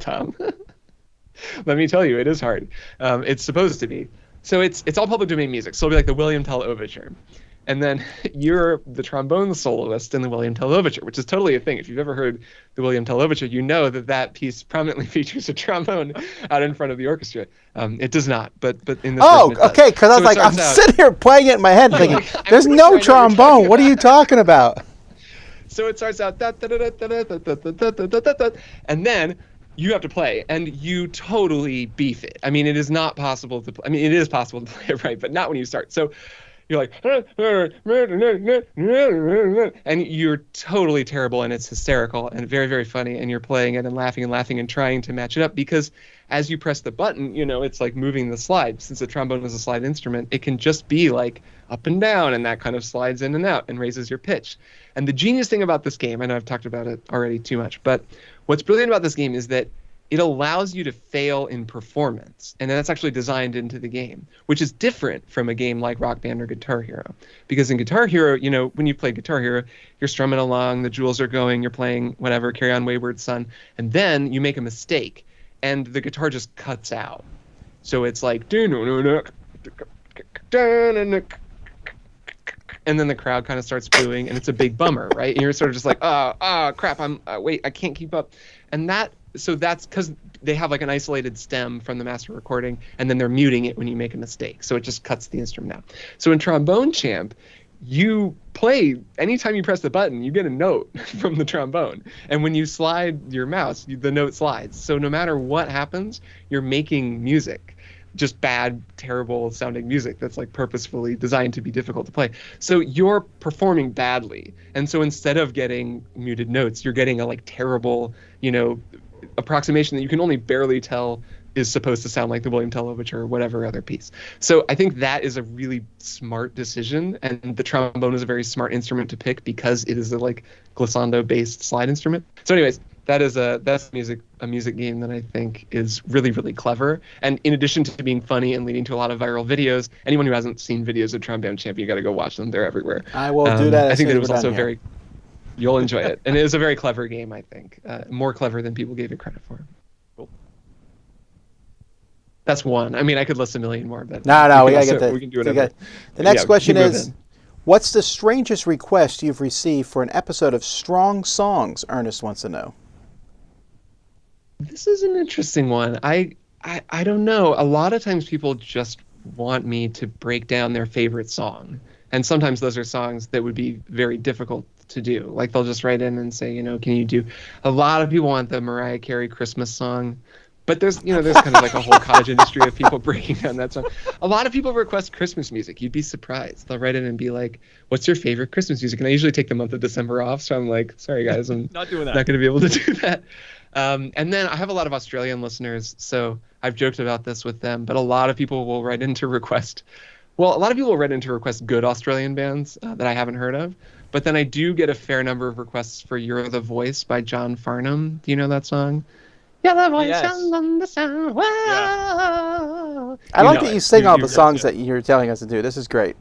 Speaker 3: Tom. Let me tell you, it is hard. It's supposed to be. So it's all public domain music. So it'll be like the William Tell Overture. And then you're the trombone soloist in the William Tell Overture, which is totally a thing. If you've ever heard the William Tell Overture, you know that piece prominently features a trombone out in front of the orchestra. It does not, but in this version it does.
Speaker 1: Okay, because I was like, I'm sitting here playing it in my head thinking, there's no trombone. What are you talking about?
Speaker 3: So it starts out, and then you have to play, and you totally beef it. I mean, it is not possible to play. I mean, it is possible to play it right, but not when you start. So you're like, and you're totally terrible, and it's hysterical and very, very funny, and you're playing it and laughing and trying to match it up, because as you press the button, it's like moving the slide. Since the trombone is a slide instrument, it can just be like up and down, and that kind of slides in and out and raises your pitch. And the genius thing about this game, I know I've talked about it already too much, but what's brilliant about this game is that it allows you to fail in performance, and that's actually designed into the game, which is different from a game like Rock Band or Guitar Hero. Because in Guitar Hero, when you play Guitar Hero, you're strumming along, the jewels are going, you're playing whatever, Carry On Wayward Son, and then you make a mistake, and the guitar just cuts out. So it's like, and then the crowd kind of starts booing, and it's a big bummer, right? And you're sort of just like, crap, wait, I can't keep up. And that's because they have like an isolated stem from the master recording, and then they're muting it when you make a mistake. So it just cuts the instrument out. So in Trombone Champ, you play, anytime you press the button, you get a note from the trombone. And when you slide your mouse, the note slides. So no matter what happens, you're making music. Just bad, terrible sounding music that's like purposefully designed to be difficult to play. So you're performing badly. And so instead of getting muted notes, you're getting a like terrible, approximation that you can only barely tell is supposed to sound like the William Tell Overture or whatever other piece. So I think that is a really smart decision, and the trombone is a very smart instrument to pick because it is a like glissando-based slide instrument. So anyways, that's a music game that I think is really, really clever. And in addition to being funny and leading to a lot of viral videos, anyone who hasn't seen videos of Trombone Champ, you got to go watch them. They're everywhere.
Speaker 1: I will do that.
Speaker 3: I think that it was also you'll enjoy it. And it is a very clever game, I think. More clever than people gave it credit for.
Speaker 2: Cool.
Speaker 3: That's one. I mean, I could list a million more, but
Speaker 1: no, we gotta get
Speaker 3: we can do whatever.
Speaker 1: The next question is, what's the strangest request you've received for an episode of Strong Songs? Ernest wants to know.
Speaker 3: This is an interesting one. I don't know. A lot of times people just want me to break down their favorite song. And sometimes those are songs that would be very difficult to do. Like they'll just write in and say, can you do, a lot of people want the Mariah Carey Christmas song, but there's kind of like a whole cottage industry of people breaking down that song. A lot of people request Christmas music. You'd be surprised. They'll write in and be like, what's your favorite Christmas music? And I usually take the month of December off. So I'm like, sorry guys, I'm
Speaker 2: not doing that.
Speaker 3: Not going to be able to do that. And then I have a lot of Australian listeners, so I've joked about this with them, but a lot of people will write in to request, good Australian bands that I haven't heard of. But then I do get a fair number of requests for You're the Voice by John Farnham. Do you know that song? You're the voice on the sound. Whoa.
Speaker 1: I like that you sing all the songs that you're telling us to do. This is great.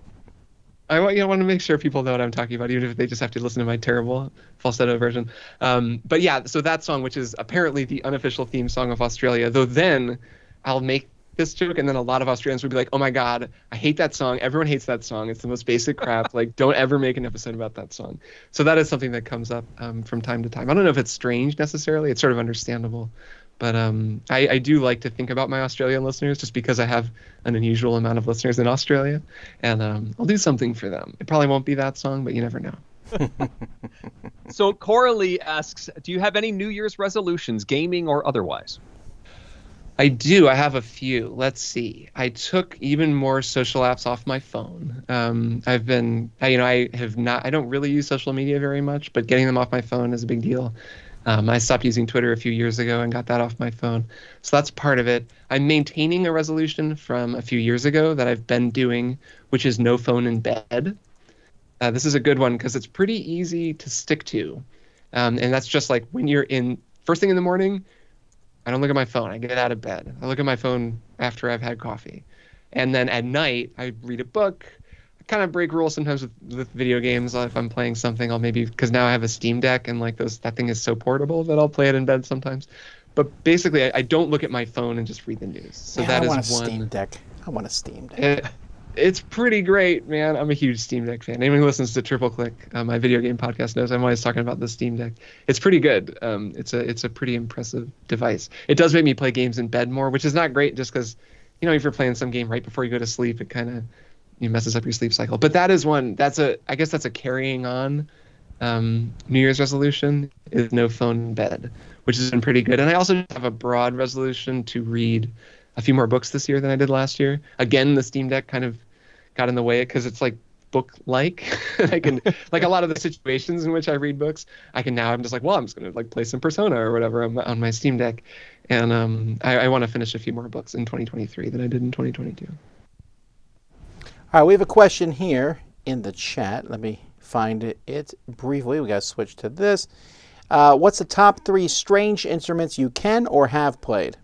Speaker 3: I want to make sure people know what I'm talking about, even if they just have to listen to my terrible falsetto version. But yeah, so that song, which is apparently the unofficial theme song of Australia, though then I'll make this joke, and then a lot of Australians would be like, oh my God, I hate that song. Everyone hates that song. It's the most basic crap. Like, don't ever make an episode about that song. So that is something that comes up from time to time. I don't know if it's strange necessarily. It's sort of understandable. But I do like to think about my Australian listeners just because I have an unusual amount of listeners in Australia. And I'll do something for them. It probably won't be that song, but you never know.
Speaker 2: So Coralie asks, do you have any New Year's resolutions, gaming or otherwise?
Speaker 3: I do. I have a few. Let's see. I took even more social apps off my phone. I don't really use social media very much, but getting them off my phone is a big deal. I stopped using Twitter a few years ago and got that off my phone. So that's part of it. I'm maintaining a resolution from a few years ago that I've been doing, which is no phone in bed. This is a good one because it's pretty easy to stick to. And that's just like when you're first thing in the morning, I don't look at my phone. I get out of bed. I look at my phone after I've had coffee. And then at night, I read a book. I kind of break rules sometimes with video games. If I'm playing something, I'll maybe, because now I have a Steam Deck and like that thing is so portable that I'll play it in bed sometimes. But basically, I don't look at my phone and just read the news. So
Speaker 1: man,
Speaker 3: that is one.
Speaker 1: Steam Deck. I want a Steam Deck.
Speaker 3: It's pretty great, man. I'm a huge Steam Deck fan. Anyone who listens to Triple Click, my video game podcast, knows I'm always talking about the Steam Deck. It's pretty good. It's a pretty impressive device. It does make me play games in bed more, which is not great just because, if you're playing some game right before you go to sleep, it kind of messes up your sleep cycle. But that is one. I guess that's a carrying on New Year's resolution is no phone in bed, which has been pretty good. And I also have a broad resolution to read a few more books this year than I did last year. Again, the Steam Deck kind of got in the way because it's like book-like. I can like a lot of the situations in which I read books. I'm just like, well, I'm just gonna like play some Persona or whatever on my Steam Deck, and I want to finish a few more books in 2023 than I did in 2022.
Speaker 1: All right, we have a question here in the chat. Let me find it briefly. We got to switch to this. What's the top 3 strange instruments you can or have played?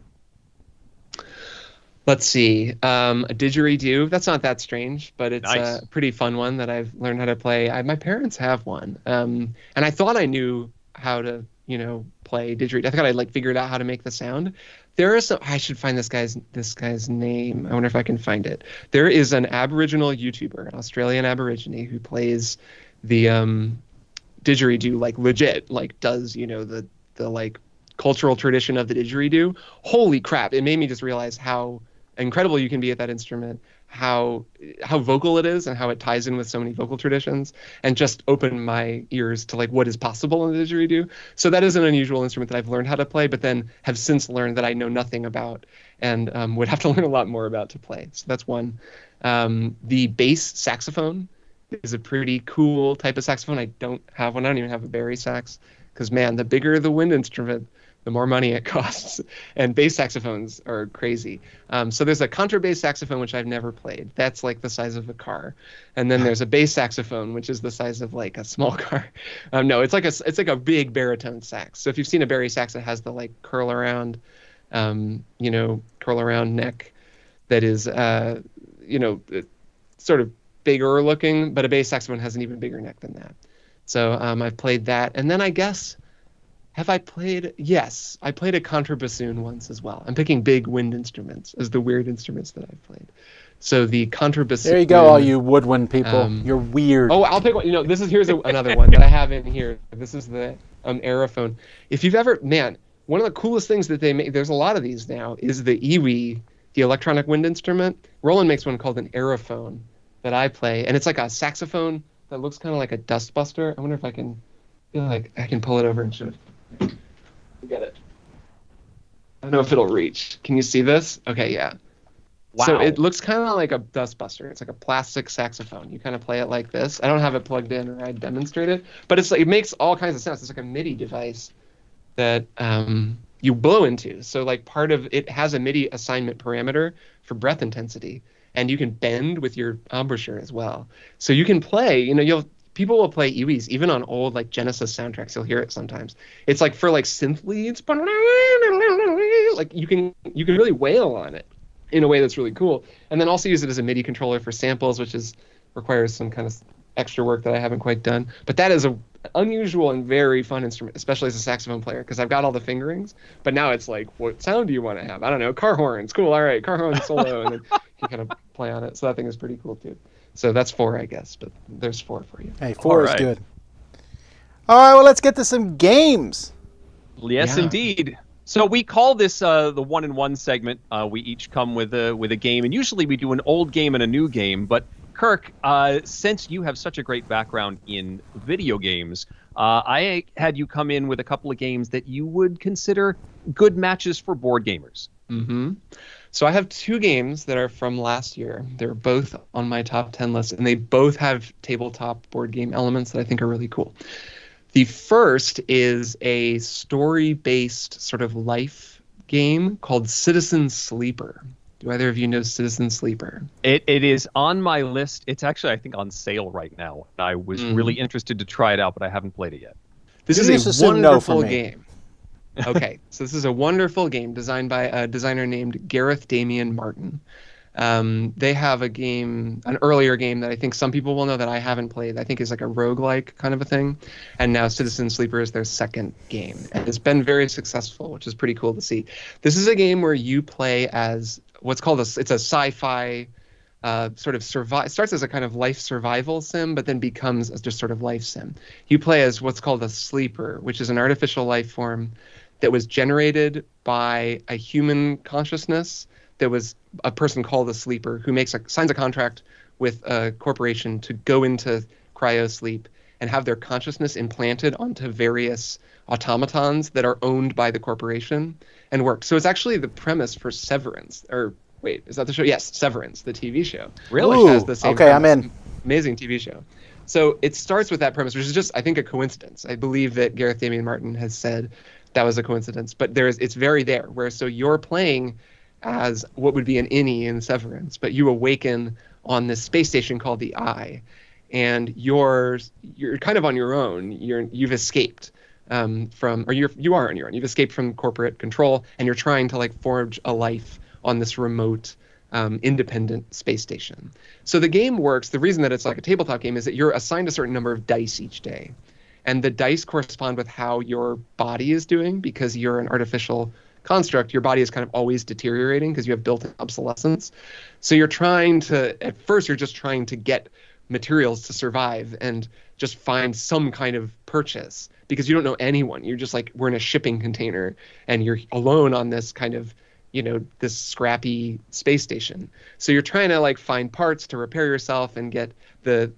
Speaker 3: Let's see. A didgeridoo. That's not that strange, but it's
Speaker 2: Nice.
Speaker 3: a pretty fun one that I've learned how to play. My parents have one, and I thought I knew how to, play didgeridoo. I thought I'd like figured out how to make the sound. There is some. I should find this guy's name. I wonder if I can find it. There is an Aboriginal YouTuber, an Australian Aborigine, who plays the didgeridoo like legit, like does the like cultural tradition of the didgeridoo. Holy crap! It made me just realize how incredible you can be at that instrument, how vocal it is, and how it ties in with so many vocal traditions, and just opened my ears to like what is possible in the didgeridoo. So that is an unusual instrument that I've learned how to play, but then have since learned that I know nothing about, and would have to learn a lot more about to play. So that's one. The bass saxophone is a pretty cool type of saxophone. I don't have one. I don't even have a bari sax, because man, the bigger the wind instrument, the more money it costs. And bass saxophones are crazy. So there's a contrabass saxophone, which I've never played. That's like the size of a car. And then there's a bass saxophone, which is the size of like a small car. No, it's like a big baritone sax. So if you've seen a bari sax, it has the like curl around neck that is, sort of bigger looking, but a bass saxophone has an even bigger neck than that. So I've played that. And then I guess, have I played? Yes, I played a contrabassoon once as well. I'm picking big wind instruments as the weird instruments that I've played. So the contrabassoon.
Speaker 1: There you go, all you woodwind people. You're weird.
Speaker 3: Oh, I'll pick one. Here's another one that I have in here. This is the Aerophone. If you've ever, man, one of the coolest things that they make, there's a lot of these now, is the iwi, the electronic wind instrument. Roland makes one called an Aerophone that I play, and it's like a saxophone that looks kind of like a dustbuster. I wonder if I can pull it over and show it. Get it. I don't know if it'll reach. Can you see this? Okay, yeah.
Speaker 2: Wow.
Speaker 3: So it looks kind of like a dustbuster. It's like a plastic saxophone. You kind of play it like this. I don't have it plugged in, or I demonstrate it, but it's like it makes all kinds of sounds. It's like a MIDI device that you blow into. So like part of it has a MIDI assignment parameter for breath intensity, and you can bend with your embouchure as well. So you can play. People will play iwis even on old like Genesis soundtracks. You'll hear it sometimes. It's like for like synth leads, like you can really wail on it in a way that's really cool. And then also use it as a MIDI controller for samples, which requires some kind of extra work that I haven't quite done. But that is an unusual and very fun instrument, especially as a saxophone player, because I've got all the fingerings. But now it's like, what sound do you want to have? I don't know, car horns. Cool, all right, car horn solo, and then you kind of play on it. So that thing is pretty cool too. So that's 4, I guess, but there's 4 for you.
Speaker 1: Hey, 4 is
Speaker 2: right.
Speaker 1: good. All right, well, let's get to some games.
Speaker 2: Yes,
Speaker 3: Yeah.
Speaker 2: indeed. So we call this the 1-in-1 segment. We each come with a game, and usually we do an old game and a new game. But Kirk, since you have such a great background in video games, I had you come in with a couple of games that you would consider good matches for board gamers.
Speaker 3: Mm-hmm. So I have 2 games that are from last year. They're both on my top 10 list, and they both have tabletop board game elements that I think are really cool. The first is a story-based sort of life game called Citizen Sleeper. Do either of you know Citizen Sleeper?
Speaker 2: It is on my list. It's actually, I think, on sale right now. I was really interested to try it out, but I haven't played it yet.
Speaker 3: This
Speaker 1: You just
Speaker 3: is a
Speaker 1: assume no from
Speaker 3: wonderful
Speaker 1: me.
Speaker 3: game. Okay, so this is a wonderful game designed by a designer named Gareth Damian Martin. They have an earlier game that I think some people will know that I haven't played. I think is like a roguelike kind of a thing. And now Citizen Sleeper is their second game. And it's been very successful, which is pretty cool to see. This is a game where you play as what's called it's a sci-fi sort of it starts as a kind of life survival sim, but then becomes just sort of life sim. You play as what's called a sleeper, which is an artificial life form that was generated by a human consciousness that was a person called a sleeper who signs a contract with a corporation to go into cryo sleep and have their consciousness implanted onto various automatons that are owned by the corporation and work. So it's actually the premise for Severance, or Wait, is that the show? Yes, Severance, the TV show.
Speaker 2: Really?
Speaker 1: Ooh,
Speaker 3: Which has the same
Speaker 1: okay, I'm
Speaker 3: premise.
Speaker 1: in.
Speaker 3: Amazing TV show. So it starts with that premise, which is just, I think, a coincidence. I believe that Gareth Damian Martin has said that was a coincidence, but it's very there. Where so you're playing as what would be an innie in Severance, but you awaken on this space station called the Eye, and you're kind of on your own. You've escaped you are on your own. You've escaped from corporate control, and you're trying to like forge a life on this remote, independent space station. So the game works. The reason that it's like a tabletop game is that you're assigned a certain number of dice each day, and the dice correspond with how your body is doing. Because you're an artificial construct, your body is kind of always deteriorating because you have built-in obsolescence. So at first you're just trying to get materials to survive and just find some kind of purchase, because you don't know anyone. You're just like, we're in a shipping container and you're alone on this kind of, this scrappy space station. So you're trying to like find parts to repair yourself and get the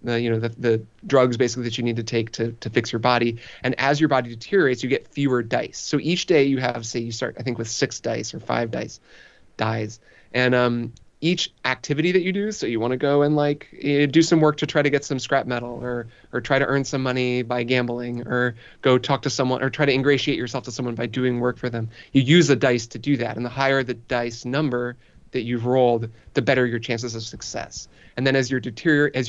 Speaker 3: drugs basically that you need to take to fix your body. And as your body deteriorates, you get fewer dice. So each day you have, say you start, I think, with 6 dice or 5 dies. And each activity that you do, so you want to go and like do some work to try to get some scrap metal, or try to earn some money by gambling, or go talk to someone, or try to ingratiate yourself to someone by doing work for them. You use a dice to do that, and the higher the dice number that you've rolled, the better your chances of success. And then as your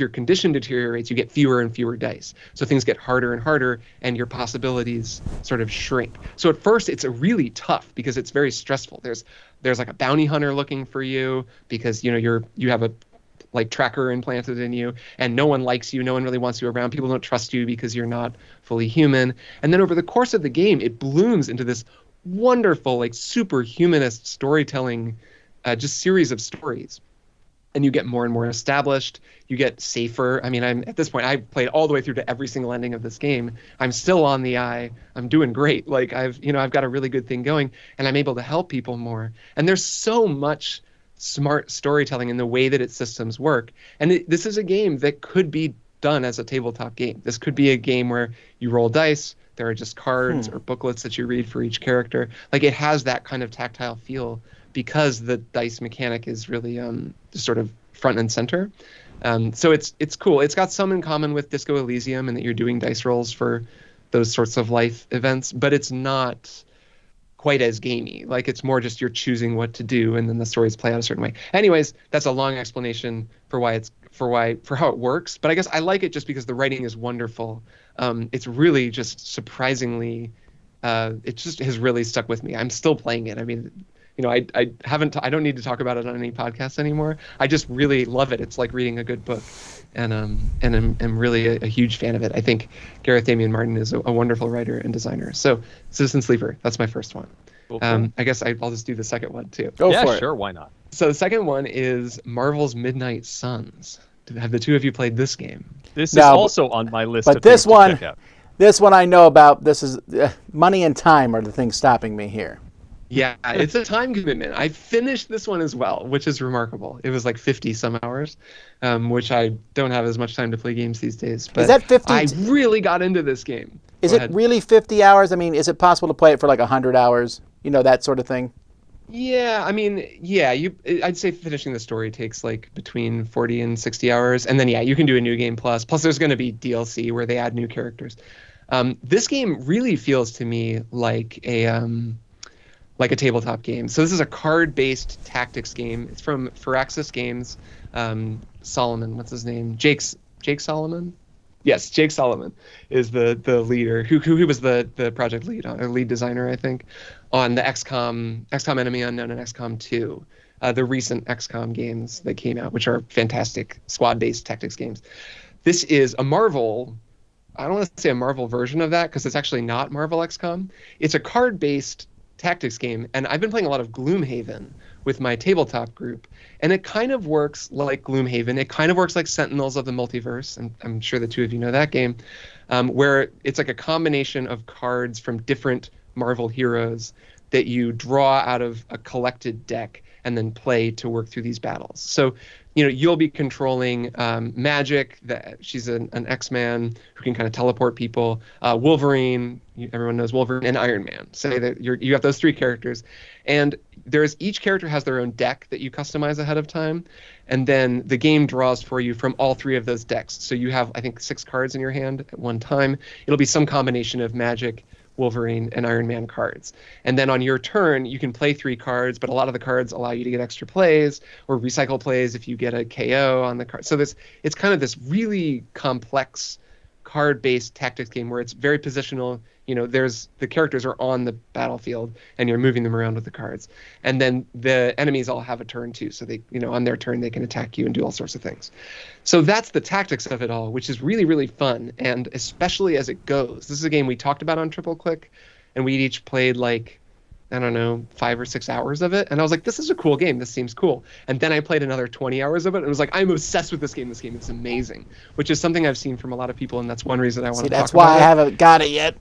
Speaker 3: condition deteriorates, you get fewer and fewer dice. So things get harder and harder, and your possibilities sort of shrink. So at first it's really tough because it's very stressful. There's like a bounty hunter looking for you because you have a like tracker implanted in you, and no one likes you, no one really wants you around. People don't trust you because you're not fully human. And then over the course of the game, it blooms into this wonderful, like super humanist storytelling, just series of stories. And you get more and more established. You get safer. I mean, at this point, I played all the way through to every single ending of this game. I'm still on the Eye. I'm doing great. Like I've got a really good thing going, and I'm able to help people more. And there's so much smart storytelling in the way that its systems work. And this is a game that could be done as a tabletop game. This could be a game where you roll dice. There are just cards or booklets that you read for each character. Like it has that kind of tactile feel, because the dice mechanic is really sort of front and center. So it's cool. It's got some in common with Disco Elysium in that you're doing dice rolls for those sorts of life events, but it's not quite as gamey. Like it's more just you're choosing what to do, and then the stories play out a certain way. Anyways, that's a long explanation for how it works. But I guess I like it just because the writing is wonderful. It's really just surprisingly, it just has really stuck with me. I'm still playing it. I mean, I don't need to talk about it on any podcast anymore. I just really love it. It's like reading a good book, and I'm really a huge fan of it. I think Gareth Damian Martin is a wonderful writer and designer. So Citizen Sleeper, that's my first one.
Speaker 2: Cool.
Speaker 3: I guess I'll just do the second one too.
Speaker 1: Go for it.
Speaker 2: Yeah, sure, why not?
Speaker 3: So the second one is Marvel's Midnight Suns. Have the two of you played this game?
Speaker 2: This is also on my list.
Speaker 1: But
Speaker 2: of things to check out.
Speaker 1: this one I know about. This is money and time are the things stopping me here.
Speaker 3: Yeah, it's a time commitment. I finished this one as well, which is remarkable. It was like 50 some hours, which I don't have as much time to play games these days. But
Speaker 1: is that 50?
Speaker 3: I really got into this game.
Speaker 1: Is it really 50 hours? I mean, is it possible to play it for like 100 hours? That sort of thing?
Speaker 3: Yeah, I mean, yeah, I'd say finishing the story takes like between 40 and 60 hours. And then, yeah, you can do a new game plus. Plus, there's going to be DLC where they add new characters. This game really feels to me like a tabletop game. So this is a card-based tactics game. It's from Firaxis Games. Solomon, what's his name? Jake Solomon? Yes, Jake Solomon is the leader, who was the project lead, or lead designer, I think, on the XCOM Enemy Unknown and XCOM 2, the recent XCOM games that came out, which are fantastic squad-based tactics games. This is a Marvel, I don't want to say a Marvel version of that, because it's actually not Marvel XCOM. It's a card-based tactics game, and I've been playing a lot of Gloomhaven with my tabletop group, and it kind of works like Gloomhaven. It kind of works like Sentinels of the Multiverse, and I'm sure the two of you know that game, where it's like a combination of cards from different Marvel heroes that you draw out of a collected deck, and then play to work through these battles. So, you'll be controlling Magic. She's an X-Man who can kind of teleport people. Wolverine, everyone knows Wolverine, and Iron Man. Say that you have those three characters, and each character has their own deck that you customize ahead of time, and then the game draws for you from all three of those decks. So you have, I think, 6 cards in your hand at one time. It'll be some combination of Magic, Wolverine, and Iron Man cards. And then on your turn, you can play 3 cards, but a lot of the cards allow you to get extra plays or recycle plays if you get a KO on the card. So it's kind of this really complex card-based tactics game where it's very positional. The characters are on the battlefield and you're moving them around with the cards. And then the enemies all have a turn too. So they, on their turn, they can attack you and do all sorts of things. So that's the tactics of it all, which is really, really fun. And especially as it goes, this is a game we talked about on Triple Click, and we each played 5 or 6 hours of it. And I was like, this is a cool game. This seems cool. And then I played another 20 hours of it. And it was like, I'm obsessed with this game. This game is amazing, which is something I've seen from a lot of people. And that's one reason I want to talk about it.
Speaker 1: That's why I haven't got it yet.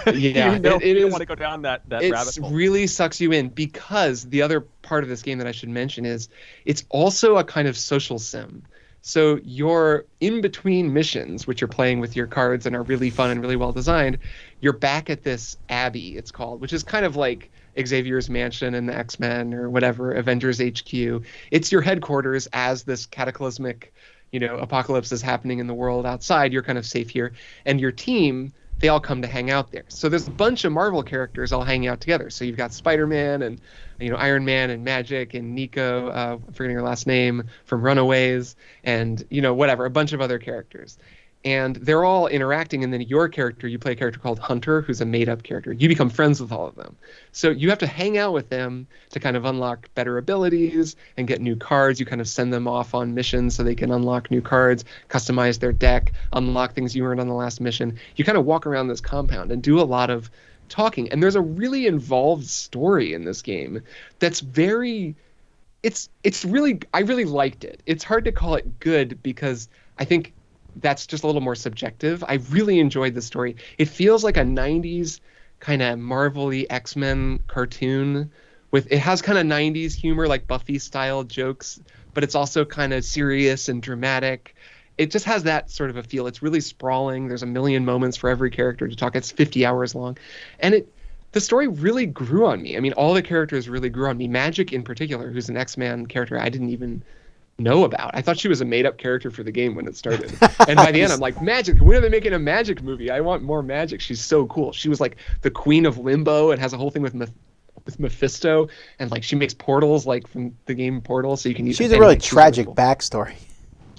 Speaker 3: Yeah,
Speaker 2: you don't want to go down that rabbit hole.
Speaker 3: It really sucks you in, because the other part of this game that I should mention is it's also a kind of social sim. So you're in between missions, which you're playing with your cards and are really fun and really well designed. You're back at this Abbey, it's called, which is kind of like Xavier's Mansion in the X-Men or whatever, Avengers HQ. It's your headquarters as this cataclysmic, apocalypse is happening in the world outside. You're kind of safe here. And your team, they all come to hang out there. So there's a bunch of Marvel characters all hanging out together. So you've got Spider-Man and Iron Man and Magic and Nico, I'm forgetting her last name, from Runaways, and whatever, a bunch of other characters. And they're all interacting, and then you play a character called Hunter, who's a made-up character. You become friends with all of them. So you have to hang out with them to kind of unlock better abilities and get new cards. You kind of send them off on missions so they can unlock new cards, customize their deck, unlock things you earned on the last mission. You kind of walk around this compound and do a lot of talking. And there's a really involved story in this game that's very... I really liked it. It's hard to call it good because I think that's just a little more subjective. I really enjoyed the story. It feels like a 90s kind of Marvel-y X-Men cartoon. It has kind of 90s humor, like Buffy-style jokes, but it's also kind of serious and dramatic. It just has that sort of a feel. It's really sprawling. There's a million moments for every character to talk. It's 50 hours long. And the story really grew on me. I mean, all the characters really grew on me. Magic in particular, who's an X-Man character I didn't even know about. I thought she was a made-up character for the game when it started. And by the end, I'm like, Magic, when are they making a Magic movie? I want more Magic. She's so cool. She was like the queen of Limbo and has a whole thing with Mephisto, and she makes portals from the game Portal, so you can use.
Speaker 1: She's a really tragic backstory.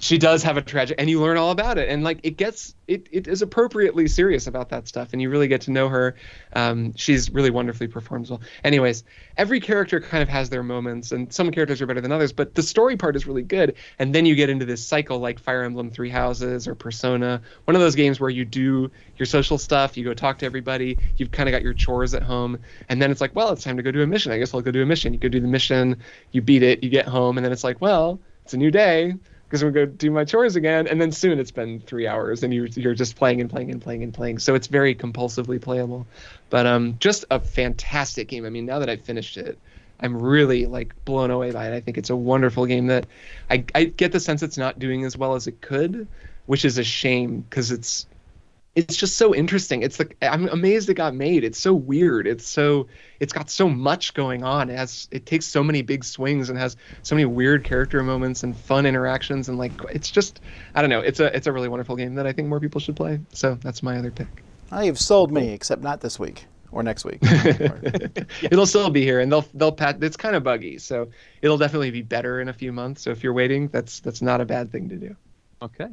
Speaker 3: She does have a tragic, and you learn all about it, and it is appropriately serious about that stuff, and you really get to know her. She's really wonderfully performs well. Anyways, every character kind of has their moments, and some characters are better than others, but the story part is really good. And then you get into this cycle like Fire Emblem Three Houses or Persona, one of those games where you do your social stuff, you go talk to everybody, you've kind of got your chores at home, and then it's like, well, it's time to go do a mission. I guess I'll go do a mission. You go do the mission, you beat it, you get home, and then it's like, well, it's a new day, because I'm going to go do my chores again, and then soon it's been 3 hours, and you're just playing and playing and playing and playing. So it's very compulsively playable, but just a fantastic game. I mean, now that I've finished it, I'm really blown away by it. I think it's a wonderful game that I get the sense it's not doing as well as it could, which is a shame because it's just so interesting. I'm amazed it got made. It's so weird. It's got so much going on. It takes so many big swings and has so many weird character moments and fun interactions, and it's just, I don't know. It's a really wonderful game that I think more people should play. So that's my other pick.
Speaker 1: Well, you've sold me, except not this week or next week.
Speaker 3: It'll still be here, and they'll patch. It's kind of buggy, so it'll definitely be better in a few months. So if you're waiting, that's not a bad thing to do.
Speaker 2: Okay.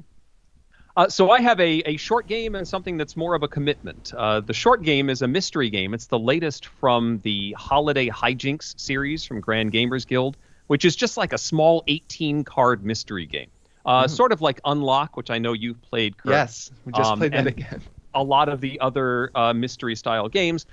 Speaker 2: So I have a short game and something that's more of a commitment. The short game is a mystery game. It's the latest from the Holiday Hijinks series from Grand Gamers Guild, which is just like a small 18-card mystery game. Sort of like Unlock, which I know you've played, Kirk.
Speaker 3: Yes, we just played that again.
Speaker 2: A lot of the other mystery-style games.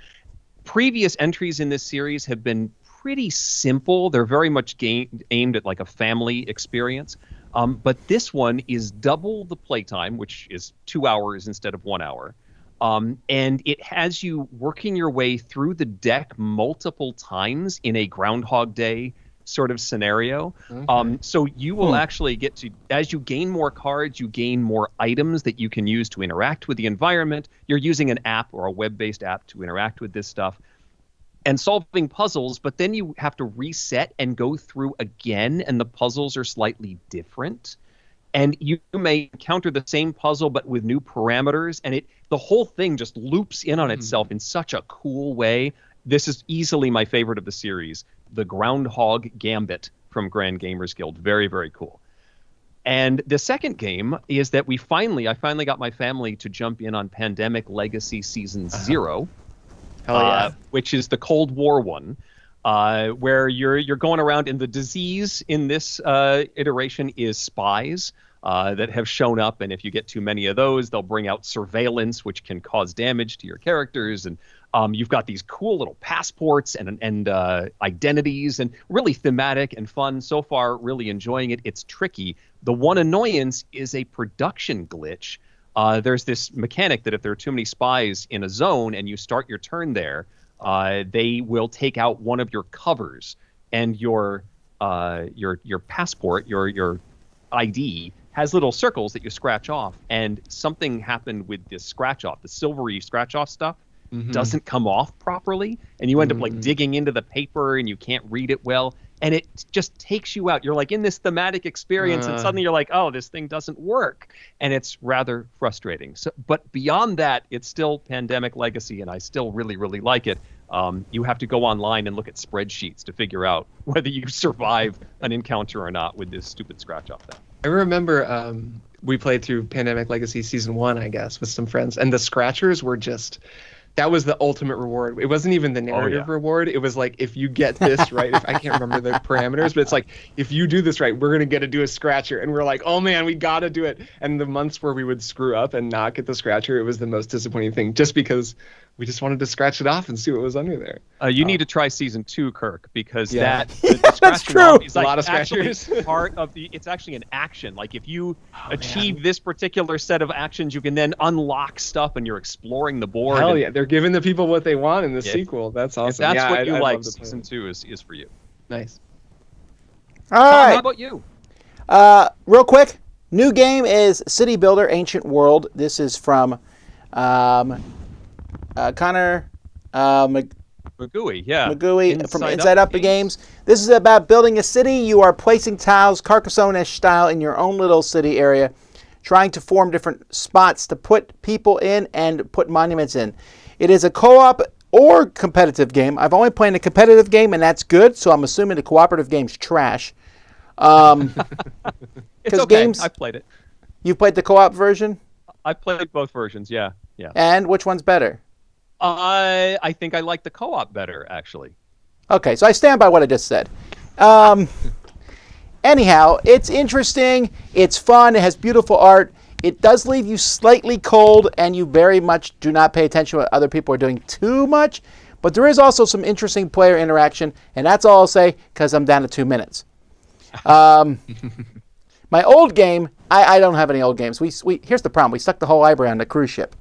Speaker 2: Previous entries in this series have been pretty simple. They're very much aimed at a family experience. But this one is double the playtime, which is 2 hours instead of 1 hour. And it has you working your way through the deck multiple times in a Groundhog Day sort of scenario.
Speaker 3: Okay.
Speaker 2: So you will actually get to, as you gain more cards, you gain more items that you can use to interact with the environment. You're using an app or a web-based app to interact with this stuff and solving puzzles, but then you have to reset and go through again, and the puzzles are slightly different. And you may encounter the same puzzle but with new parameters, and the whole thing just loops in on itself in such a cool way. This is easily my favorite of the series, the Groundhog Gambit from Grand Gamers Guild. Very, very cool. And the second game is that I finally got my family to jump in on Pandemic Legacy Season 0.
Speaker 3: Hell yeah.
Speaker 2: Which is the Cold War one, where you're going around, and the disease in this iteration is spies that have shown up, and if you get too many of those, they'll bring out surveillance, which can cause damage to your characters, and you've got these cool little passports and identities, and really thematic and fun. So far, really enjoying it. It's tricky. The one annoyance is a production glitch. There's this mechanic that if there are too many spies in a zone and you start your turn there, they will take out one of your covers, and your passport, your ID, has little circles that you scratch off. And something happened with this scratch off, the silvery scratch off stuff doesn't come off properly, and you end up like digging into the paper and you can't read it well. And it just takes you out. You're like in this thematic experience, and suddenly you're like, oh, this thing doesn't work. And it's rather frustrating. So, but beyond that, it's still Pandemic Legacy, and I still really, really like it. You have to go online and look at spreadsheets to figure out whether you survive an encounter or not with this stupid scratch-off thing.
Speaker 3: I remember we played through Pandemic Legacy Season 1, I guess, with some friends, and the scratchers were just... That was the ultimate reward. It wasn't even the narrative reward. It was like, if you get this right, I can't remember the parameters, but it's like, if you do this right, we're going to get to do a scratcher. And we're like, oh man, we got to do it. And the months where we would screw up and not get the scratcher, it was the most disappointing thing, just because we just wanted to scratch it off and see what was under there.
Speaker 2: You need to try Season 2, Kirk, because the
Speaker 1: That's true.
Speaker 2: Is like
Speaker 3: a lot of scratchers.
Speaker 2: Part of it's actually an action. Like if you achieve this particular set of actions, you can then unlock stuff, and you're exploring the board.
Speaker 3: Hell yeah, they're giving the people what they want in the sequel. That's awesome.
Speaker 2: If that's what you like, Season 2 is for you.
Speaker 3: Nice.
Speaker 1: All
Speaker 2: Tom,
Speaker 1: right.
Speaker 2: how about you?
Speaker 1: Real quick, new game is City Builder Ancient World. This is from Connor
Speaker 2: Magui,
Speaker 1: from Inside Up Games. This is about building a city. You are placing tiles, Carcassonne-ish style, in your own little city area, trying to form different spots to put people in and put monuments in. It is a co-op or competitive game. I've only played a competitive game, and that's good, so I'm assuming the cooperative game's trash.
Speaker 2: It's okay. I've played it.
Speaker 1: You've played the co-op version?
Speaker 2: I've played both versions, yeah.
Speaker 1: And which one's better?
Speaker 2: I think I like the co-op better, actually.
Speaker 1: Okay, so I stand by what I just said. Anyhow, it's interesting, it's fun, it has beautiful art. It does leave you slightly cold, and you very much do not pay attention to what other people are doing too much. But there is also some interesting player interaction, and that's all I'll say, because I'm down to 2 minutes. My old game, I don't have any old games. Here's the problem. We stuck the whole library on the cruise ship.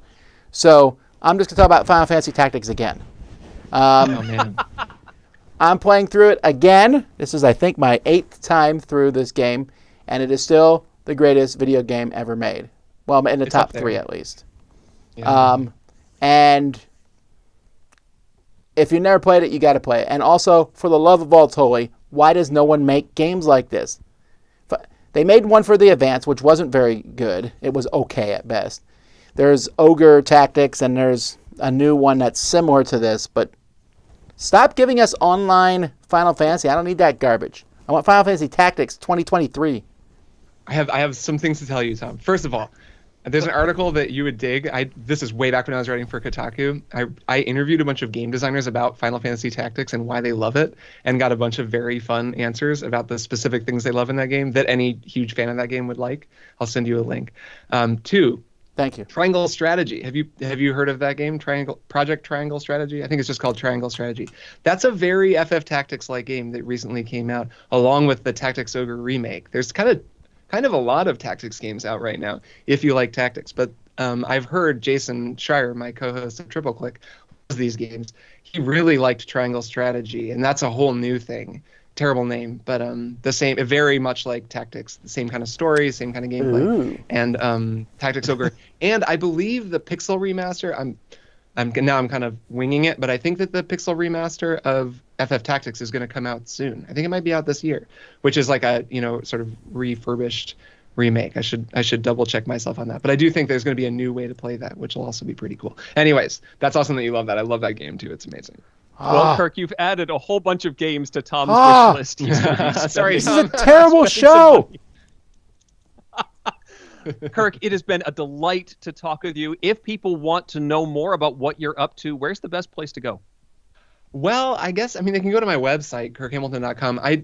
Speaker 1: So I'm just going to talk about Final Fantasy Tactics again.
Speaker 3: Oh, man.
Speaker 1: I'm playing through it again. This is, I think, my 8th time through this game, and it is still the greatest video game ever made. Well, in the top 3 at least.
Speaker 3: Yeah.
Speaker 1: And if you never played it, you got to play it. And also, for the love of all holy, why does no one make games like this? They made one for the Advance, which wasn't very good. It was okay at best. There's Ogre Tactics, and there's a new one that's similar to this, but stop giving us online Final Fantasy. I don't need that garbage. I want Final Fantasy Tactics 2023.
Speaker 3: I have some things to tell you, Tom. First of all, there's an article that you would dig. This is way back when I was writing for Kotaku. I interviewed a bunch of game designers about Final Fantasy Tactics and why they love it, and got a bunch of very fun answers about the specific things they love in that game that any huge fan of that game would like. I'll send you a link. 2.
Speaker 1: Thank you.
Speaker 3: Triangle Strategy. Have you heard of that game? Project Triangle Strategy? I think it's just called Triangle Strategy. That's a very FF Tactics-like game that recently came out, along with the Tactics Ogre remake. There's kind of a lot of tactics games out right now, if you like tactics. But I've heard Jason Schreier, my co-host of Triple Click, loves these games. He really liked Triangle Strategy, and that's a whole new thing. terrible name, but the same, very much like Tactics, the same kind of story, same kind of gameplay.
Speaker 1: Ooh.
Speaker 3: And Tactics Ogre. And I believe the Pixel remaster, I'm kind of winging it, but I think that the Pixel remaster of FF Tactics is going to come out soon. I think it might be out this year, which is like a, sort of refurbished remake. I should double check myself on that. But I do think there's going to be a new way to play that, which will also be pretty cool. Anyways, that's awesome that you love that. I love that game too. It's amazing.
Speaker 2: Well, Kirk, you've added a whole bunch of games to Tom's wish list. He's gonna be
Speaker 3: Sorry,
Speaker 1: This is
Speaker 3: Tom.
Speaker 1: a terrible show.
Speaker 2: Kirk, it has been a delight to talk with you. If people want to know more about what you're up to, where's the best place to go?
Speaker 3: Well, they can go to my website, kirkhamilton.com. I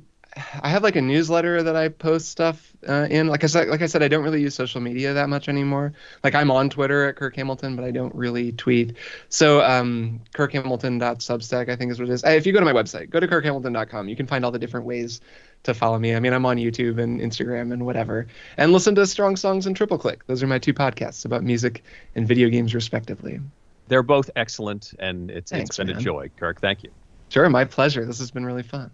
Speaker 3: have like a newsletter that I post stuff in. Like I said, I don't really use social media that much anymore. Like I'm on Twitter at Kirk Hamilton, but I don't really tweet. So kirkhamilton.substack, I think is what it is. If you go to my website, go to kirkhamilton.com. You can find all the different ways to follow me. I mean, I'm on YouTube and Instagram and whatever. And listen to Strong Songs and Triple Click. Those are my two podcasts about music and video games, respectively.
Speaker 2: They're both excellent, and it's
Speaker 3: Thanks,
Speaker 2: been
Speaker 3: man.
Speaker 2: a joy. Kirk, thank you.
Speaker 3: Sure, my pleasure. This has been really fun.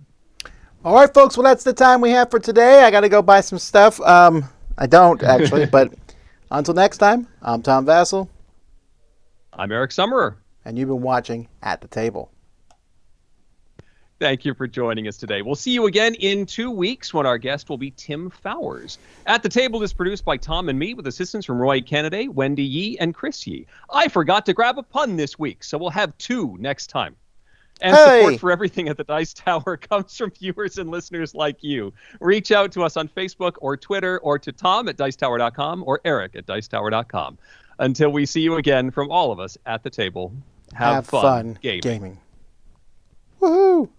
Speaker 1: All right, folks. Well, that's the time we have for today. I got to go buy some stuff. I don't, actually. But until next time, I'm Tom Vassell.
Speaker 2: I'm Eric Summerer.
Speaker 1: And you've been watching At the Table.
Speaker 2: Thank you for joining us today. We'll see you again in 2 weeks when our guest will be Tim Fowers. At the Table is produced by Tom and me with assistance from Roy Kennedy, Wendy Yee, and Chris Yee. I forgot to grab a pun this week, so we'll have 2 next time. And support for everything at the Dice Tower comes from viewers and listeners like you. Reach out to us on Facebook or Twitter, or to Tom at Dicetower.com or Eric at Dicetower.com. Until we see you again, from all of us at the table, have fun gaming.
Speaker 1: Woohoo!